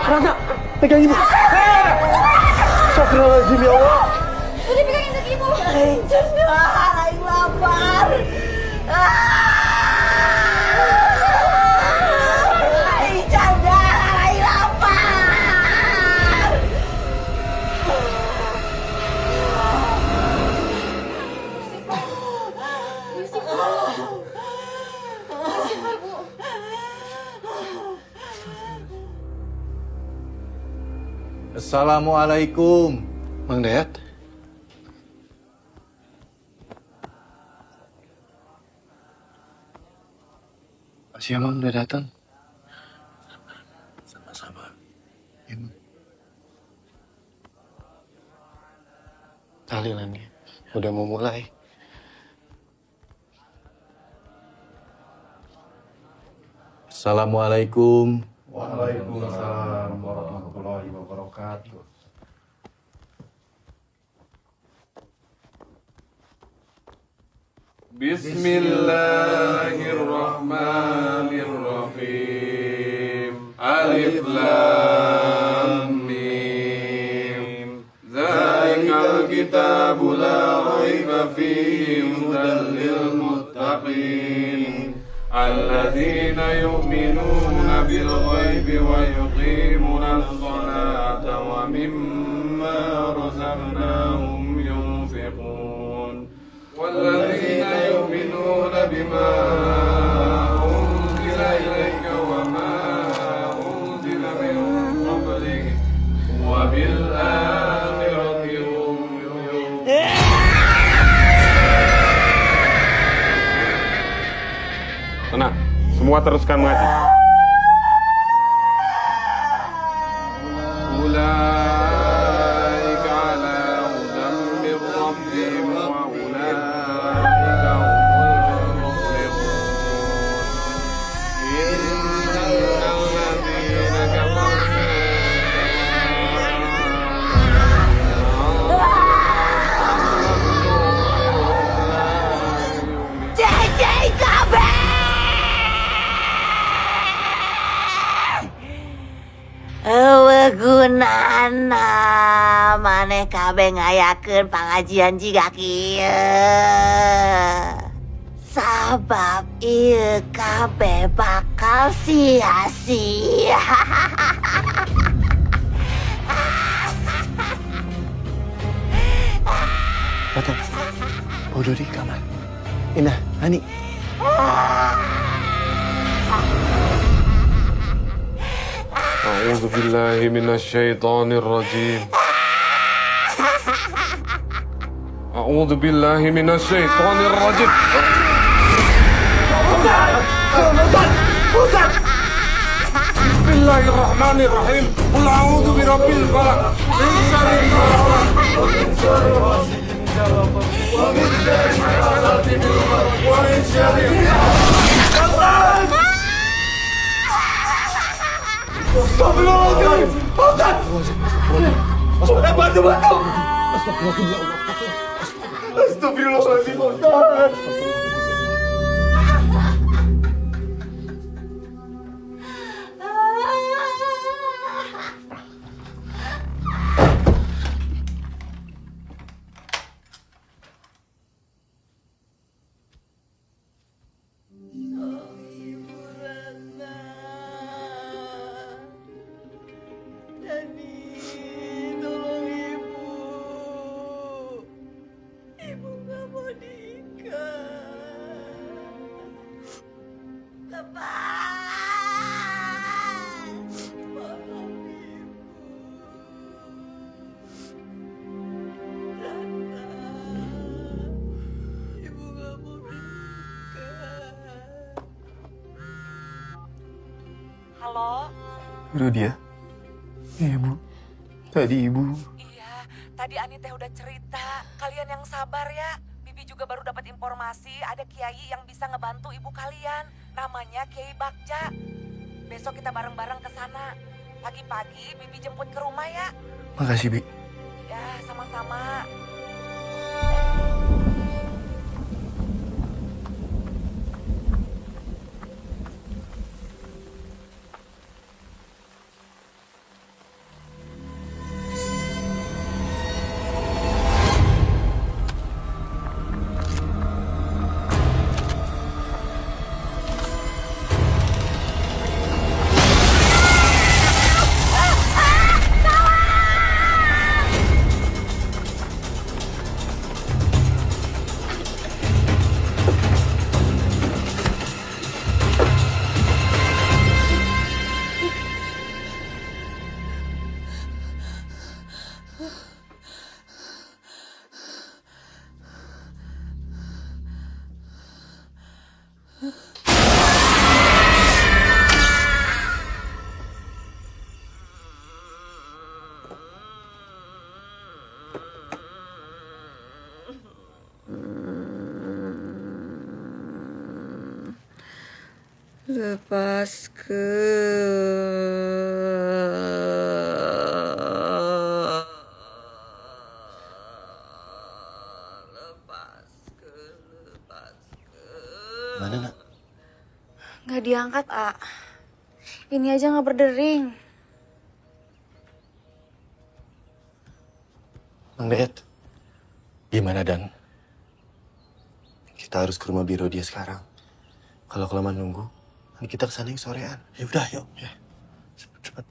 Rangga, pegang ibu. Astagfirullahaladzim, ya Allah. Udah pegangin kaki ibu. Aing can dahar. Aing lapar. Aing can dahar. Aing lapar. Assalamualaikum. Mang Dayat. Makasih ya, Mang, udah datang. Sama-sama. Ya, Mang. Tahlilannya udah mau mulai. Assalamualaikum. Waalaikumsalam warahmatullahi wabarakatuh. Bismillahirrahmanirrahim. Alif Lam Mim. Zalikal kitabu la raiba fihi hudan lil muttaqin. الذين يؤمنون بالغيب ويقيمون الصلاة ومما رزقناهم ينفقون والذين يؤمنون بما أنزل إليك وما أنزل من قبلك وبالآخرة هم يوقنون. Tenang, semua teruskan mengaji. Ulaika ala hudan min rabbihim wa ulaika humul muflihun. Innal ladzina kafaru Gunana maneh kabeh ngayakeun pangajian jiga kieu. Sabab ieu kabeh bakal sia-sia. Datang. Bodoh di kamar. Indah, Hani. أعوذ بالله من الشيطان الرجيم. أعوذ بالله من الشيطان الرجيم. بسم الله الرحمن الرحيم. قل أعوذ برب الفلق من شر ما خلق ومن شر غاسق إذا وقب ومن شر حاسد إذا وقب ومن شر Astagfirullahaladzim! Ustaz! Bantu! Astagfirullahaladzim, Ustaz. Halo? Itu dia. Ibu. Tadi ibu. Iya, tadi Ani teh udah cerita. Kalian yang sabar ya. Bibi juga baru dapat informasi ada kiai yang bisa ngebantu ibu kalian. Namanya Kiai Bagja. Besok kita bareng-bareng ke sana. Pagi-pagi Bibi jemput ke rumah ya. Makasih, Bi. Ya, sama-sama. Mana, Nak? Nggak diangkat, A. Ini aja nggak berdering. Bang Dayat, Gimana, Dan? kita harus ke rumah biro dia sekarang. Kalau kelamaan nunggu, nanti kita kesana yang sorean. Ya udah, yuk. Ya, cepet.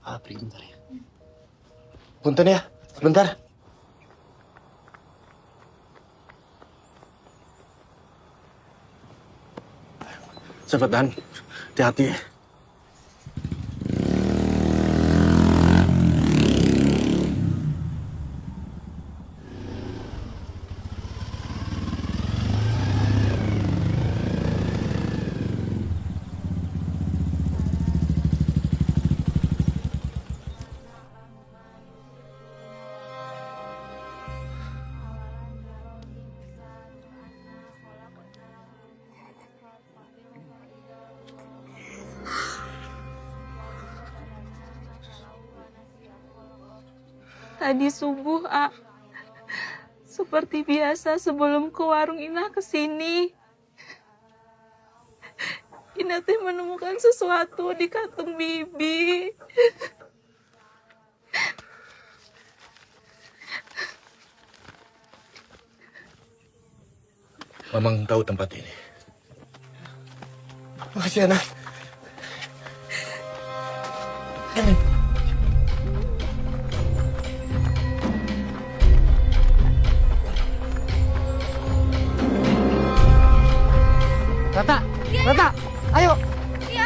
Pergi bentar ya. Punten ya, sebentar. Cepet, Dan. Hati-hati. Tadi subuh, A. Seperti biasa sebelum ke warung Ina kesini. Ina teh menemukan sesuatu di kantung Bibi. Mamang tahu tempat ini. Makasih, anak. Rata, ayo. Iya.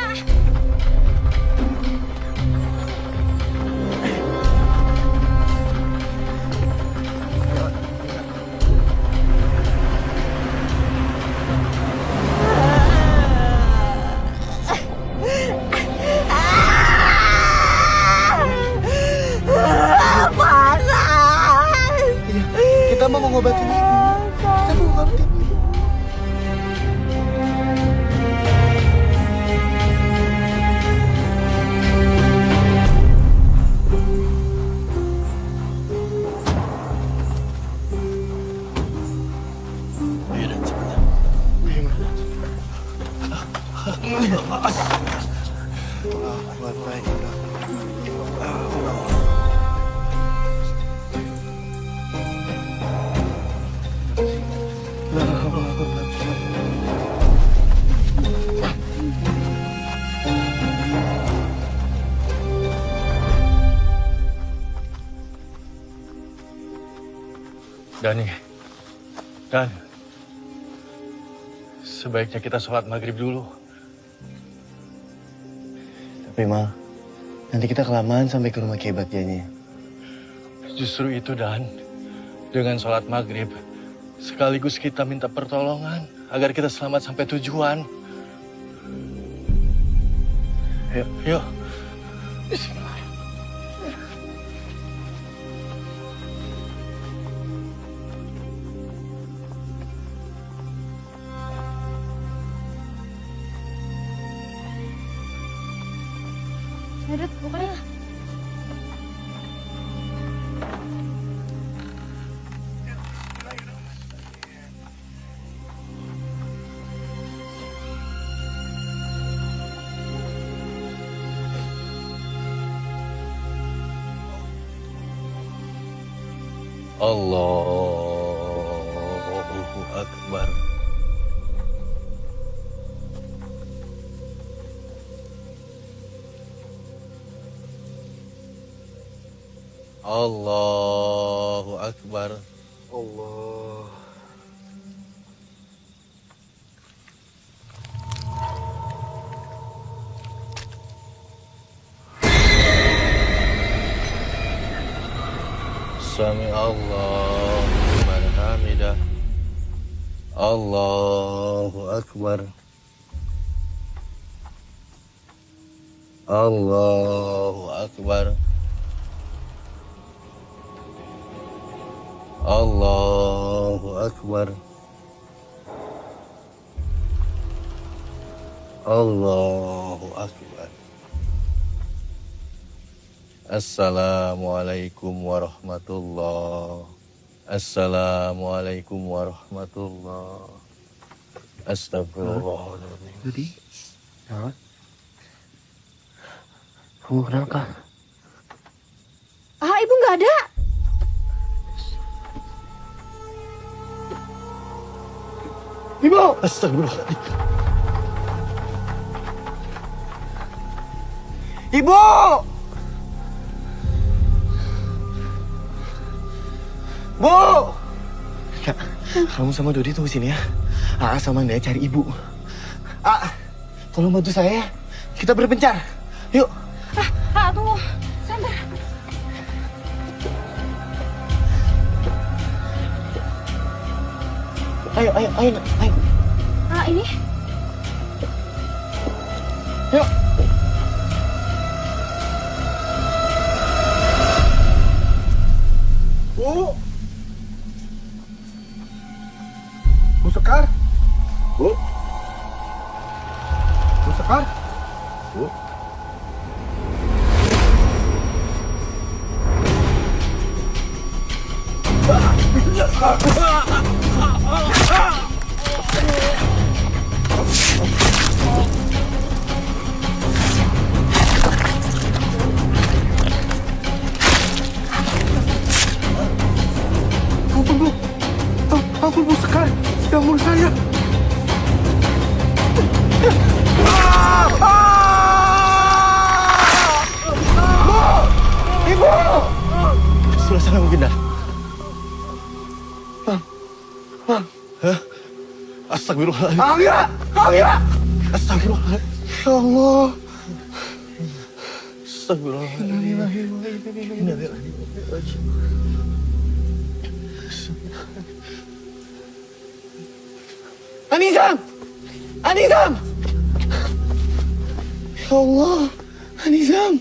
Dan sebaiknya kita sholat maghrib dulu. Tapi Ma, nanti kita kelamaan sampai ke rumah Kiai Bagjanya. Justru itu Dan, dengan sholat maghrib, sekaligus kita minta pertolongan agar kita selamat sampai tujuan. Yuk. Dut, bukan ya? Allahu Akbar. Allahu Akbar. Allah. Sami Allahu liman hamidah. Allahu Akbar. Allahu Akbar. Allahu Akbar. Allahu Akbar. Assalamualaikum warahmatullahi. Assalamualaikum warahmatullahi. Astagfirullahaladzim. Dudi? Ya? Kamu kenapa? Ah, ibu nggak ada. Ibu! Astagfirullahaladzim. Ibu! Bu! Ya, kamu sama Dodi tunggu sini ya. Aa sama Naya cari ibu. Tolong bantu saya ya. Kita berpencar. Yuk. Tunggu. Sabar. Ayo. Ini. Yuk. Bu. Bu Sekar. Bu. Bu Sekar. Bu. Ampun Bu Sekar, sedang bunuh saya. Bu! Ibu! Sebelah sana mungkin dah. Bang. Hah? Astagfirullahaladzim. Amira! Astagfirullahaladzim. Ya Allah. Astagfirullahaladzim. Anizam! Ya Allah, Anizam!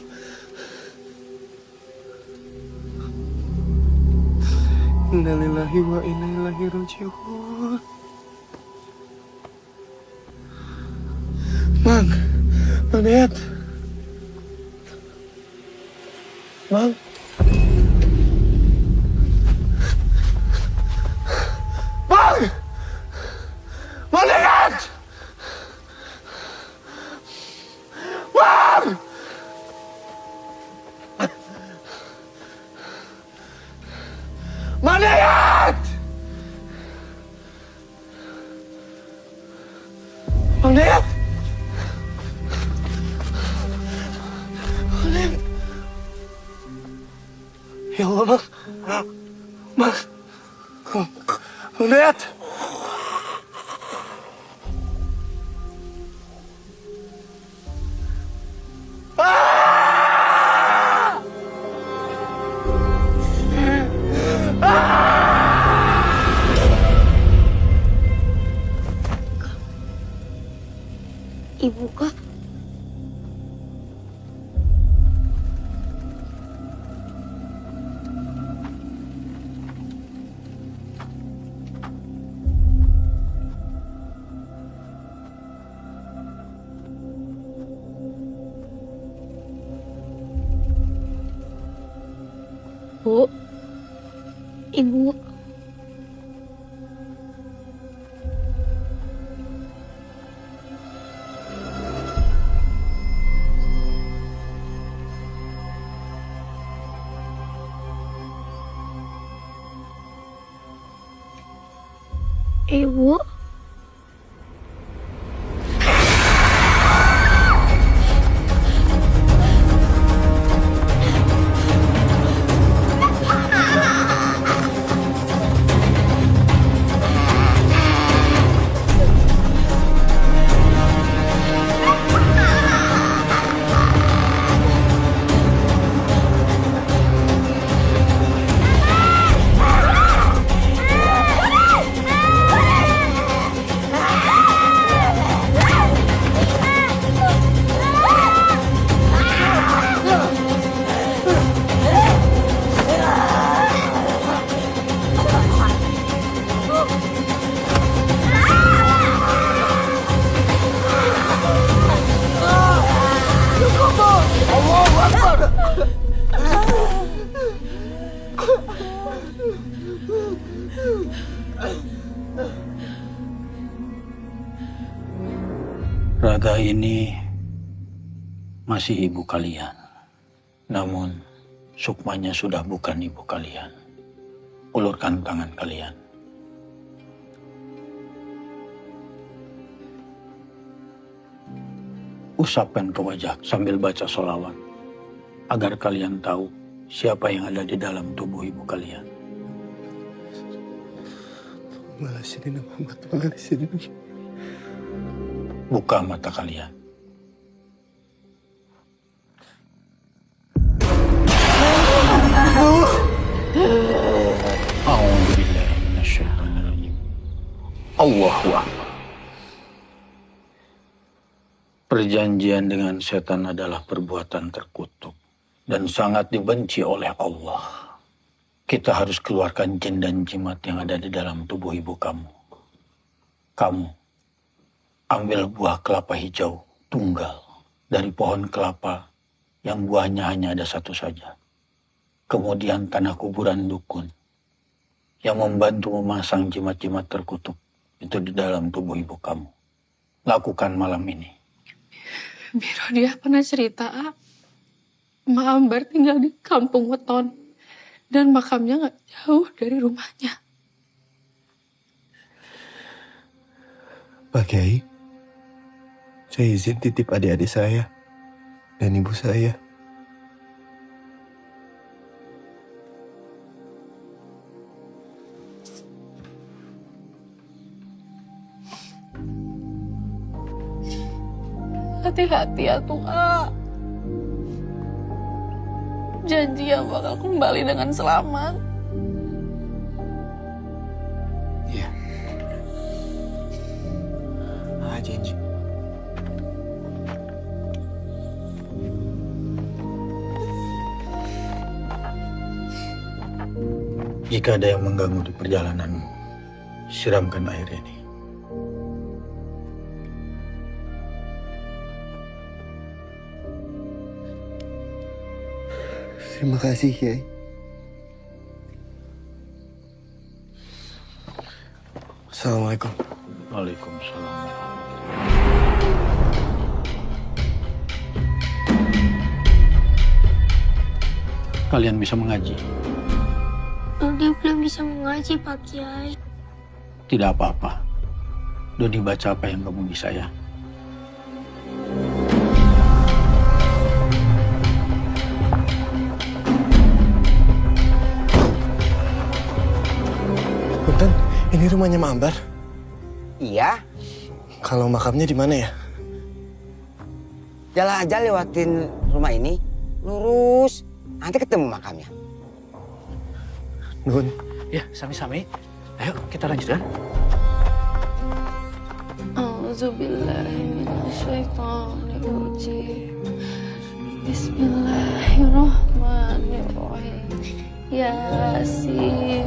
Inna lillahi wa inna ilaihi raji'un. Bang Dayat. Bang. Bang Dayat! Bang! Ya Allah, Mang. Lihat. Ibu kah? Bu, Ibu. Ibu. Raga ini masih ibu kalian. Namun, Sukmanya sudah bukan ibu kalian. Ulurkan tangan kalian. Usapkan ke wajah sambil baca sholawat. Agar kalian tahu siapa yang ada di dalam tubuh ibu kalian. Buka mata kalian. Allahu Akbar. Perjanjian dengan setan adalah perbuatan terkutuk dan sangat dibenci oleh Allah. Kita harus keluarkan jin dan jimat yang ada di dalam tubuh ibu kamu. Kamu ambil buah kelapa hijau tunggal dari pohon kelapa yang buahnya hanya ada satu saja. Kemudian tanah kuburan dukun yang membantu memasang jimat-jimat terkutuk itu di dalam tubuh ibu kamu. Lakukan malam ini. Biro dia pernah cerita, Mak Ambar tinggal di kampung Weton dan makamnya gak jauh dari rumahnya. Pak Kiai, saya izin titip adik-adik saya dan ibu saya. Hati-hati ya Tua. Janji ya bakal kembali dengan selamat. Iya. Janji. Jika ada yang mengganggu di perjalananmu, siramkan air ini. Terima kasih, Kiai. Assalamualaikum. Waalaikumsalam. Kalian bisa mengaji? Dodi belum bisa mengaji, Pak Kiai. Tidak apa-apa. Dodi baca apa yang kamu bisa ya. rumahnya Mak Ambar? Iya. Kalau makamnya di mana ya? Jalan aja lewatin rumah ini, lurus, nanti ketemu makamnya. Nun. Ya, sami-sami. Ayo, kita lanjutkan. A'udzubillahiminasyaitonirrajim. Bismillahirrahmanirrahim. Yasin.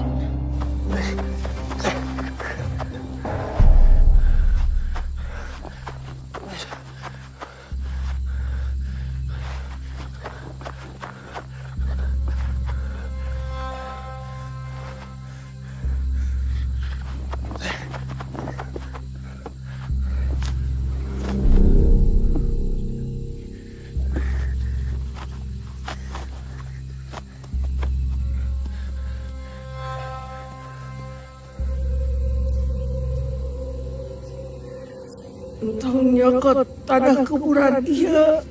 Entah nyokot tanah kuburan dia.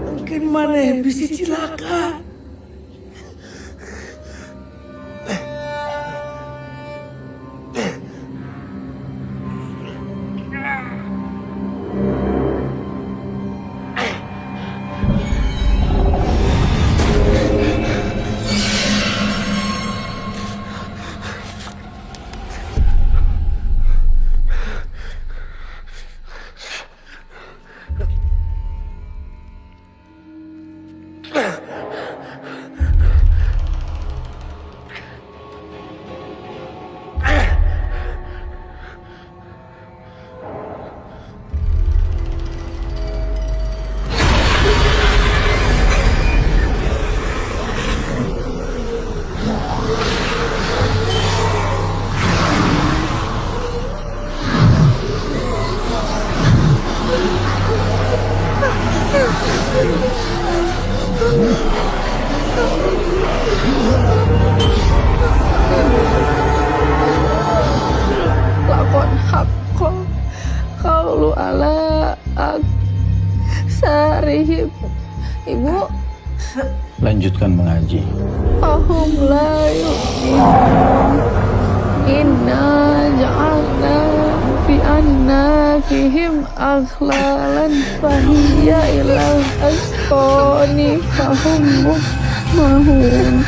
Mungkin mana bisa cilaka. Lakon hakko kaulu ala sarihim. Ibu, Lanjutkan mengaji. fahum la yu'minun. Inna ja'alna fi annafihim aghlalan fahiyya ilal asqani fahum mahun.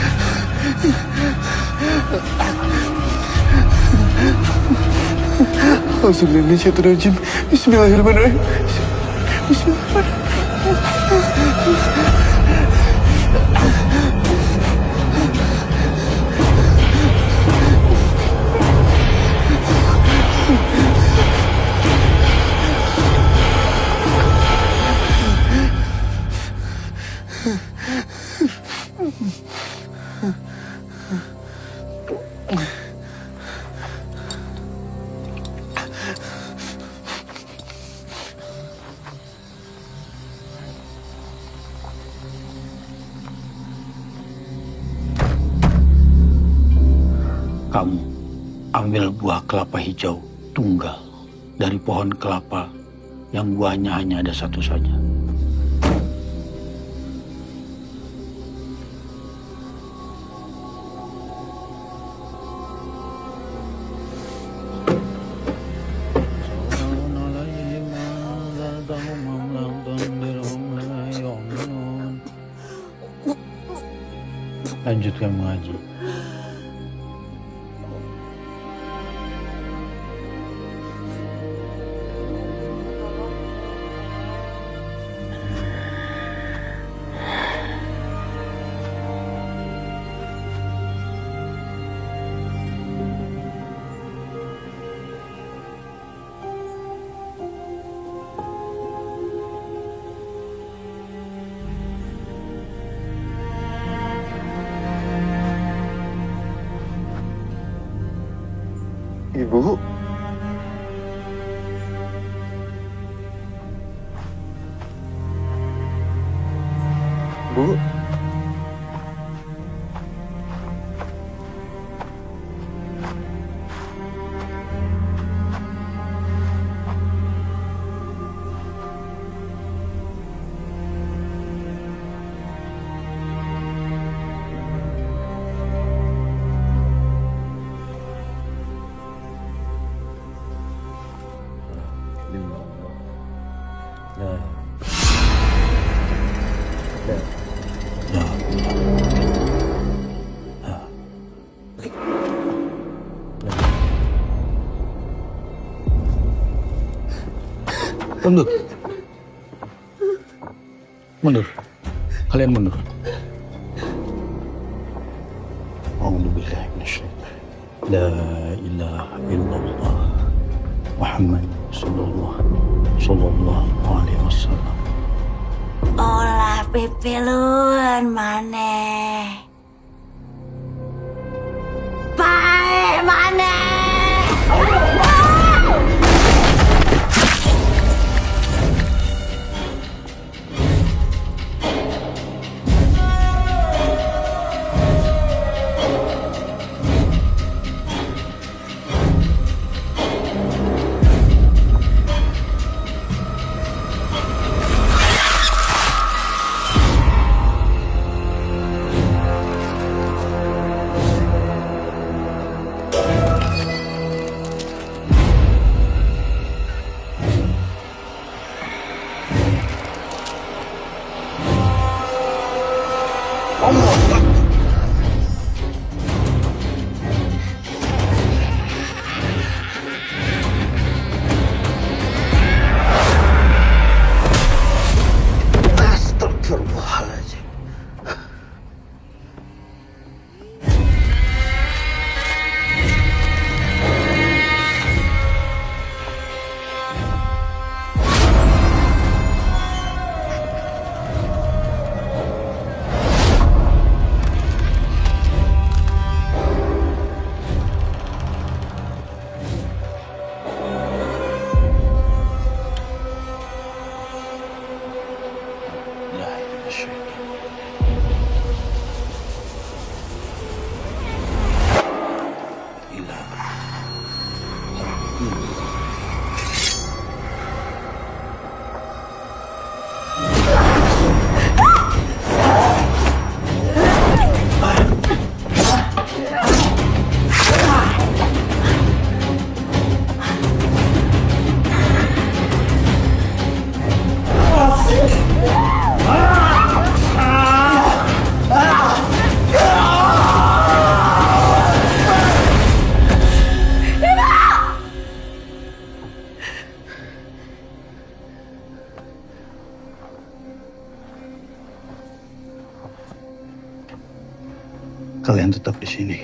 Auzubillahiminasyaitonirrajim. Bismillahirrahmanirrahim. Bismillahirrahmanirrahim. Kamu ambil buah kelapa hijau tunggal dari pohon kelapa yang buahnya hanya ada satu saja. Lanjutkan mengaji. Ibu. Bu. Mundur. Mundur. Kalian mundur. A'udzu billahi minasyaitan. La ilaha illallah. Muhammad sallallahu alaihi wasallam. Olah pipilun maneh. Bae maneh. Astagfirullahaladzim. Kalian tetap di sini.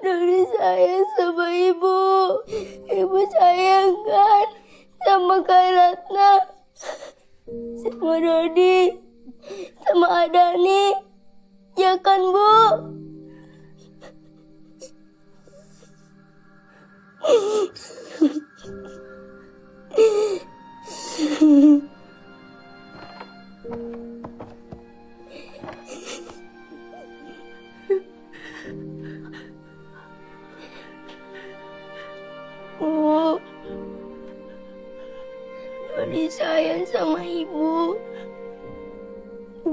Dodi sayang sama ibu. Ibu sayang kan sama Kak Ratna, sama Dodi, sama Adani. Ya kan, Bu? Dodi sayang sama ibu.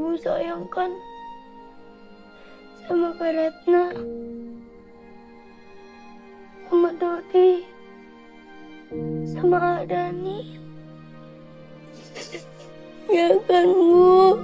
Ibu sayangkan sama Kak Retna, sama Dodi, sama Dani. Ya kan, Bu?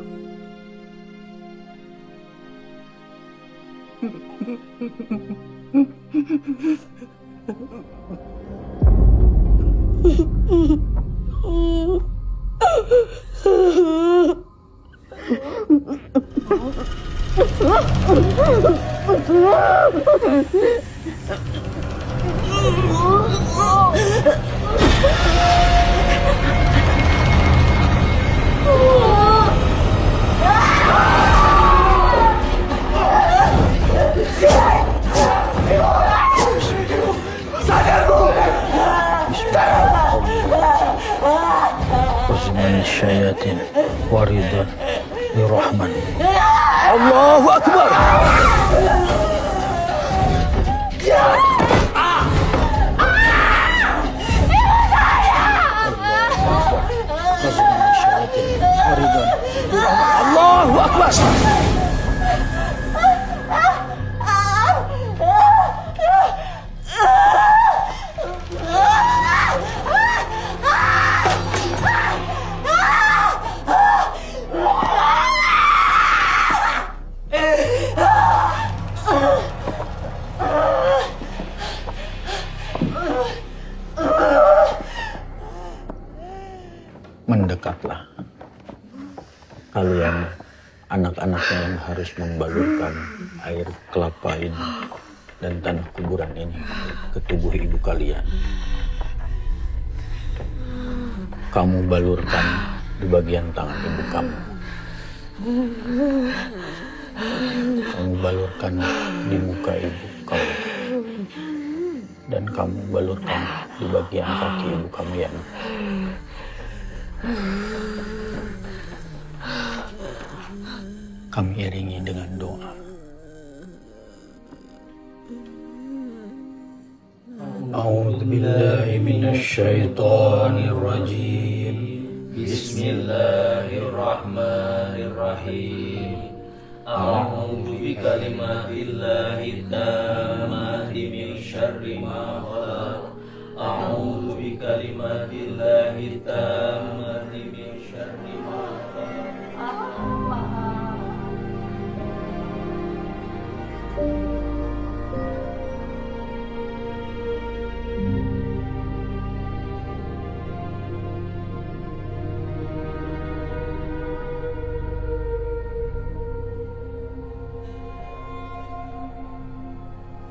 Usman syayatin waridan lirrahman. Allahu Akbar. Usman syayatin waridan lirrahman. Allahu Akbar. Mendekatlah kalian anak-anaknya yang harus membalurkan air kelapa ini dan tanah kuburan ini ke tubuh ibu kalian. Kamu balurkan di bagian tangan ibu kamu. Kamu balurkan di muka ibu kamu. Dan kamu balurkan di bagian kaki ibu kamu yang kami iringi dengan doa. A'udzu billahi minasyaitonir rajim. Bismillahirrahmanirrahim. A'udzu bikalimatillahi tammati min syarri ma khalaq. A'udzu bikalimatillahi tammati min syarri ma khalaq.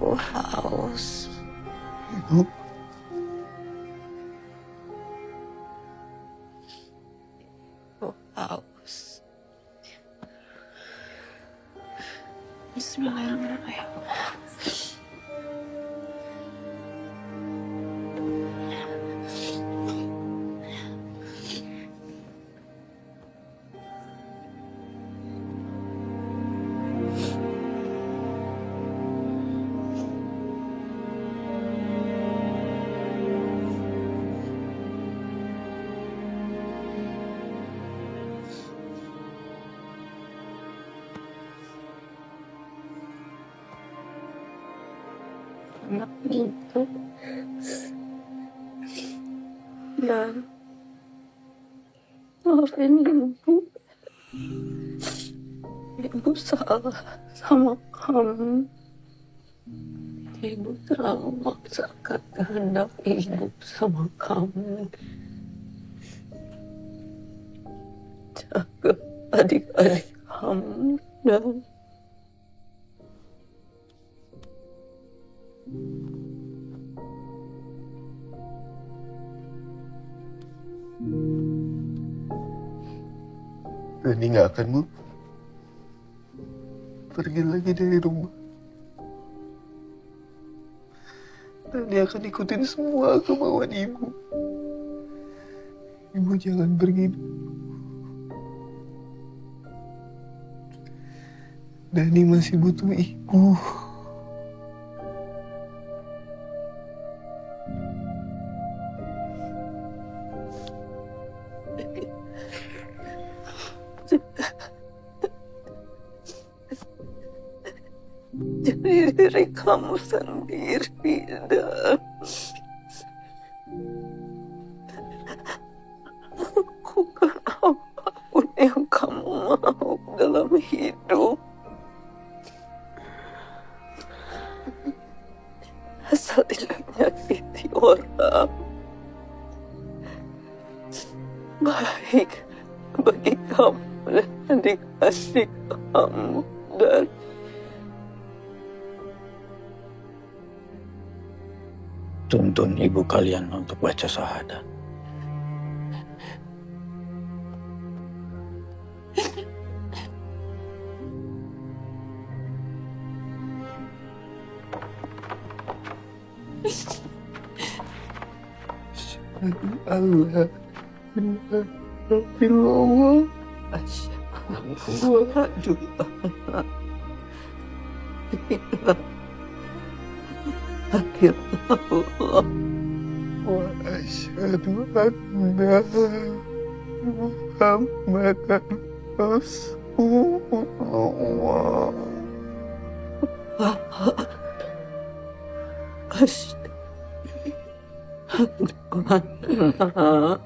Aku haus. Ibu. Aku haus. Bismillahirrahmanirrahim. Anak itu, ya, maafin ibu. Ibu salah sama kamu. Ibu terlalu memaksakan kehendak ibu sama kamu. Jaga adik-adik kamu dan Dani nggak akan, Bu, pergi lagi dari rumah. Dani akan ikutin semua kemauan ibu. Ibu jangan pergi. Dani masih butuh ibu. diri kamu sendiri, Dan. Lakukan apapun yang kamu mau dalam hidup. Asal tidak menyakiti orang. Baik bagi kamu dan adik-adik kamu, Dan. Tuntun ibu kalian untuk baca syahadat. Allah. Astagfirullah. Akhirullah. Wa asyhadu anna Muhammadan Rasulullah. Asyhadu anna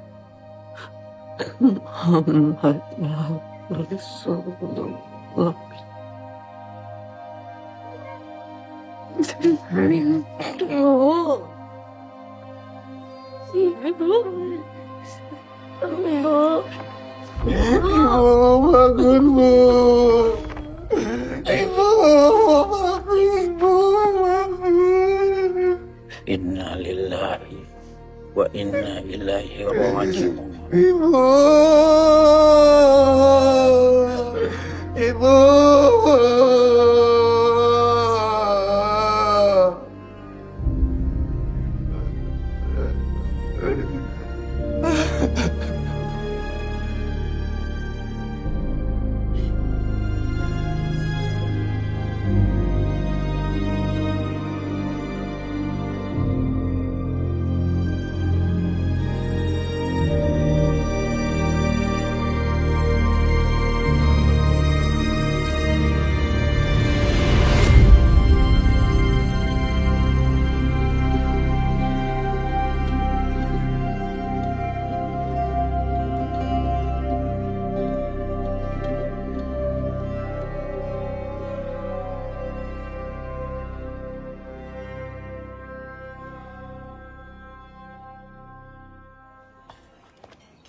Muhammadan Rasulullah. Ibu bangun, Bu. Ibu bangun. Inna lillahi wa inna ilaihi raji'un. Ibu. Ibu.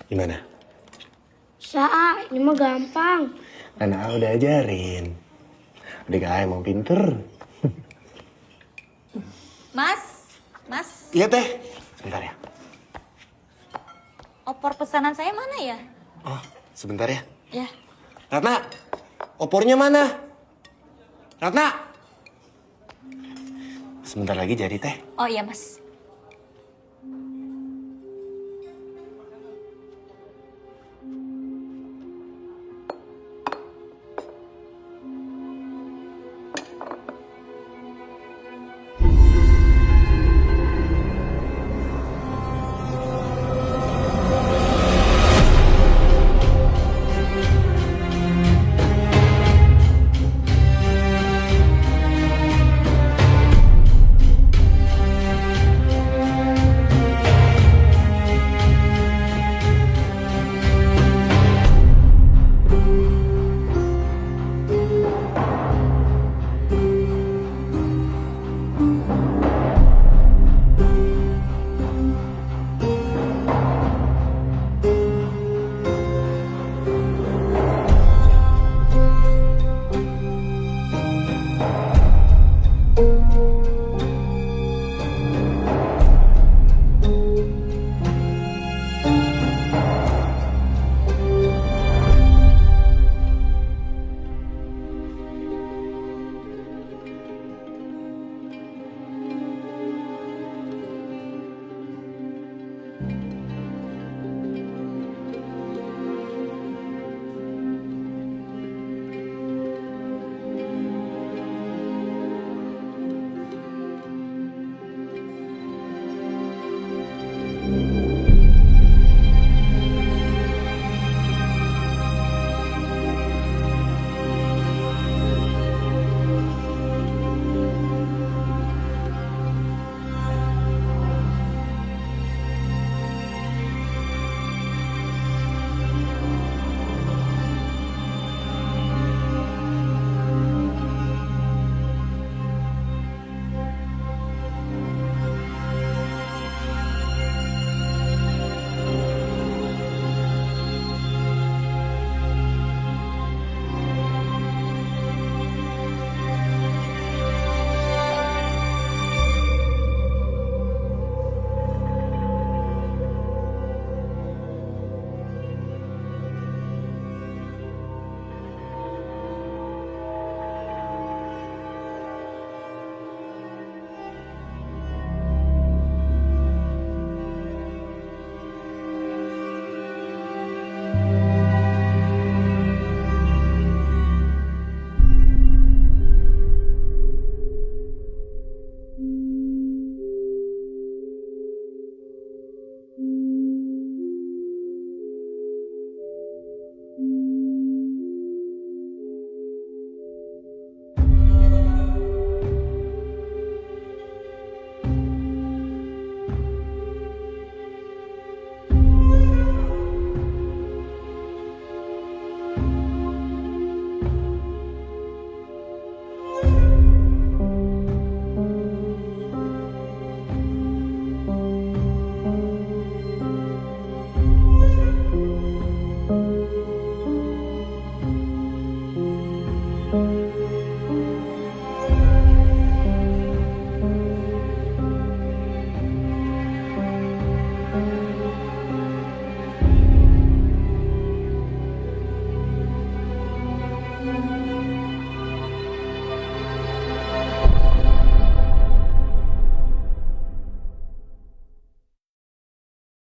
Gimana? Bisa, ini mah gampang. Kan A udah ajarin. Adik A emang pinter. Mas. Iya teh. Sebentar ya. Opor pesanan saya mana ya? Oh, sebentar ya. Ya. Ratna, opornya mana? Ratna. Sebentar lagi jadi teh. Oh iya, Mas.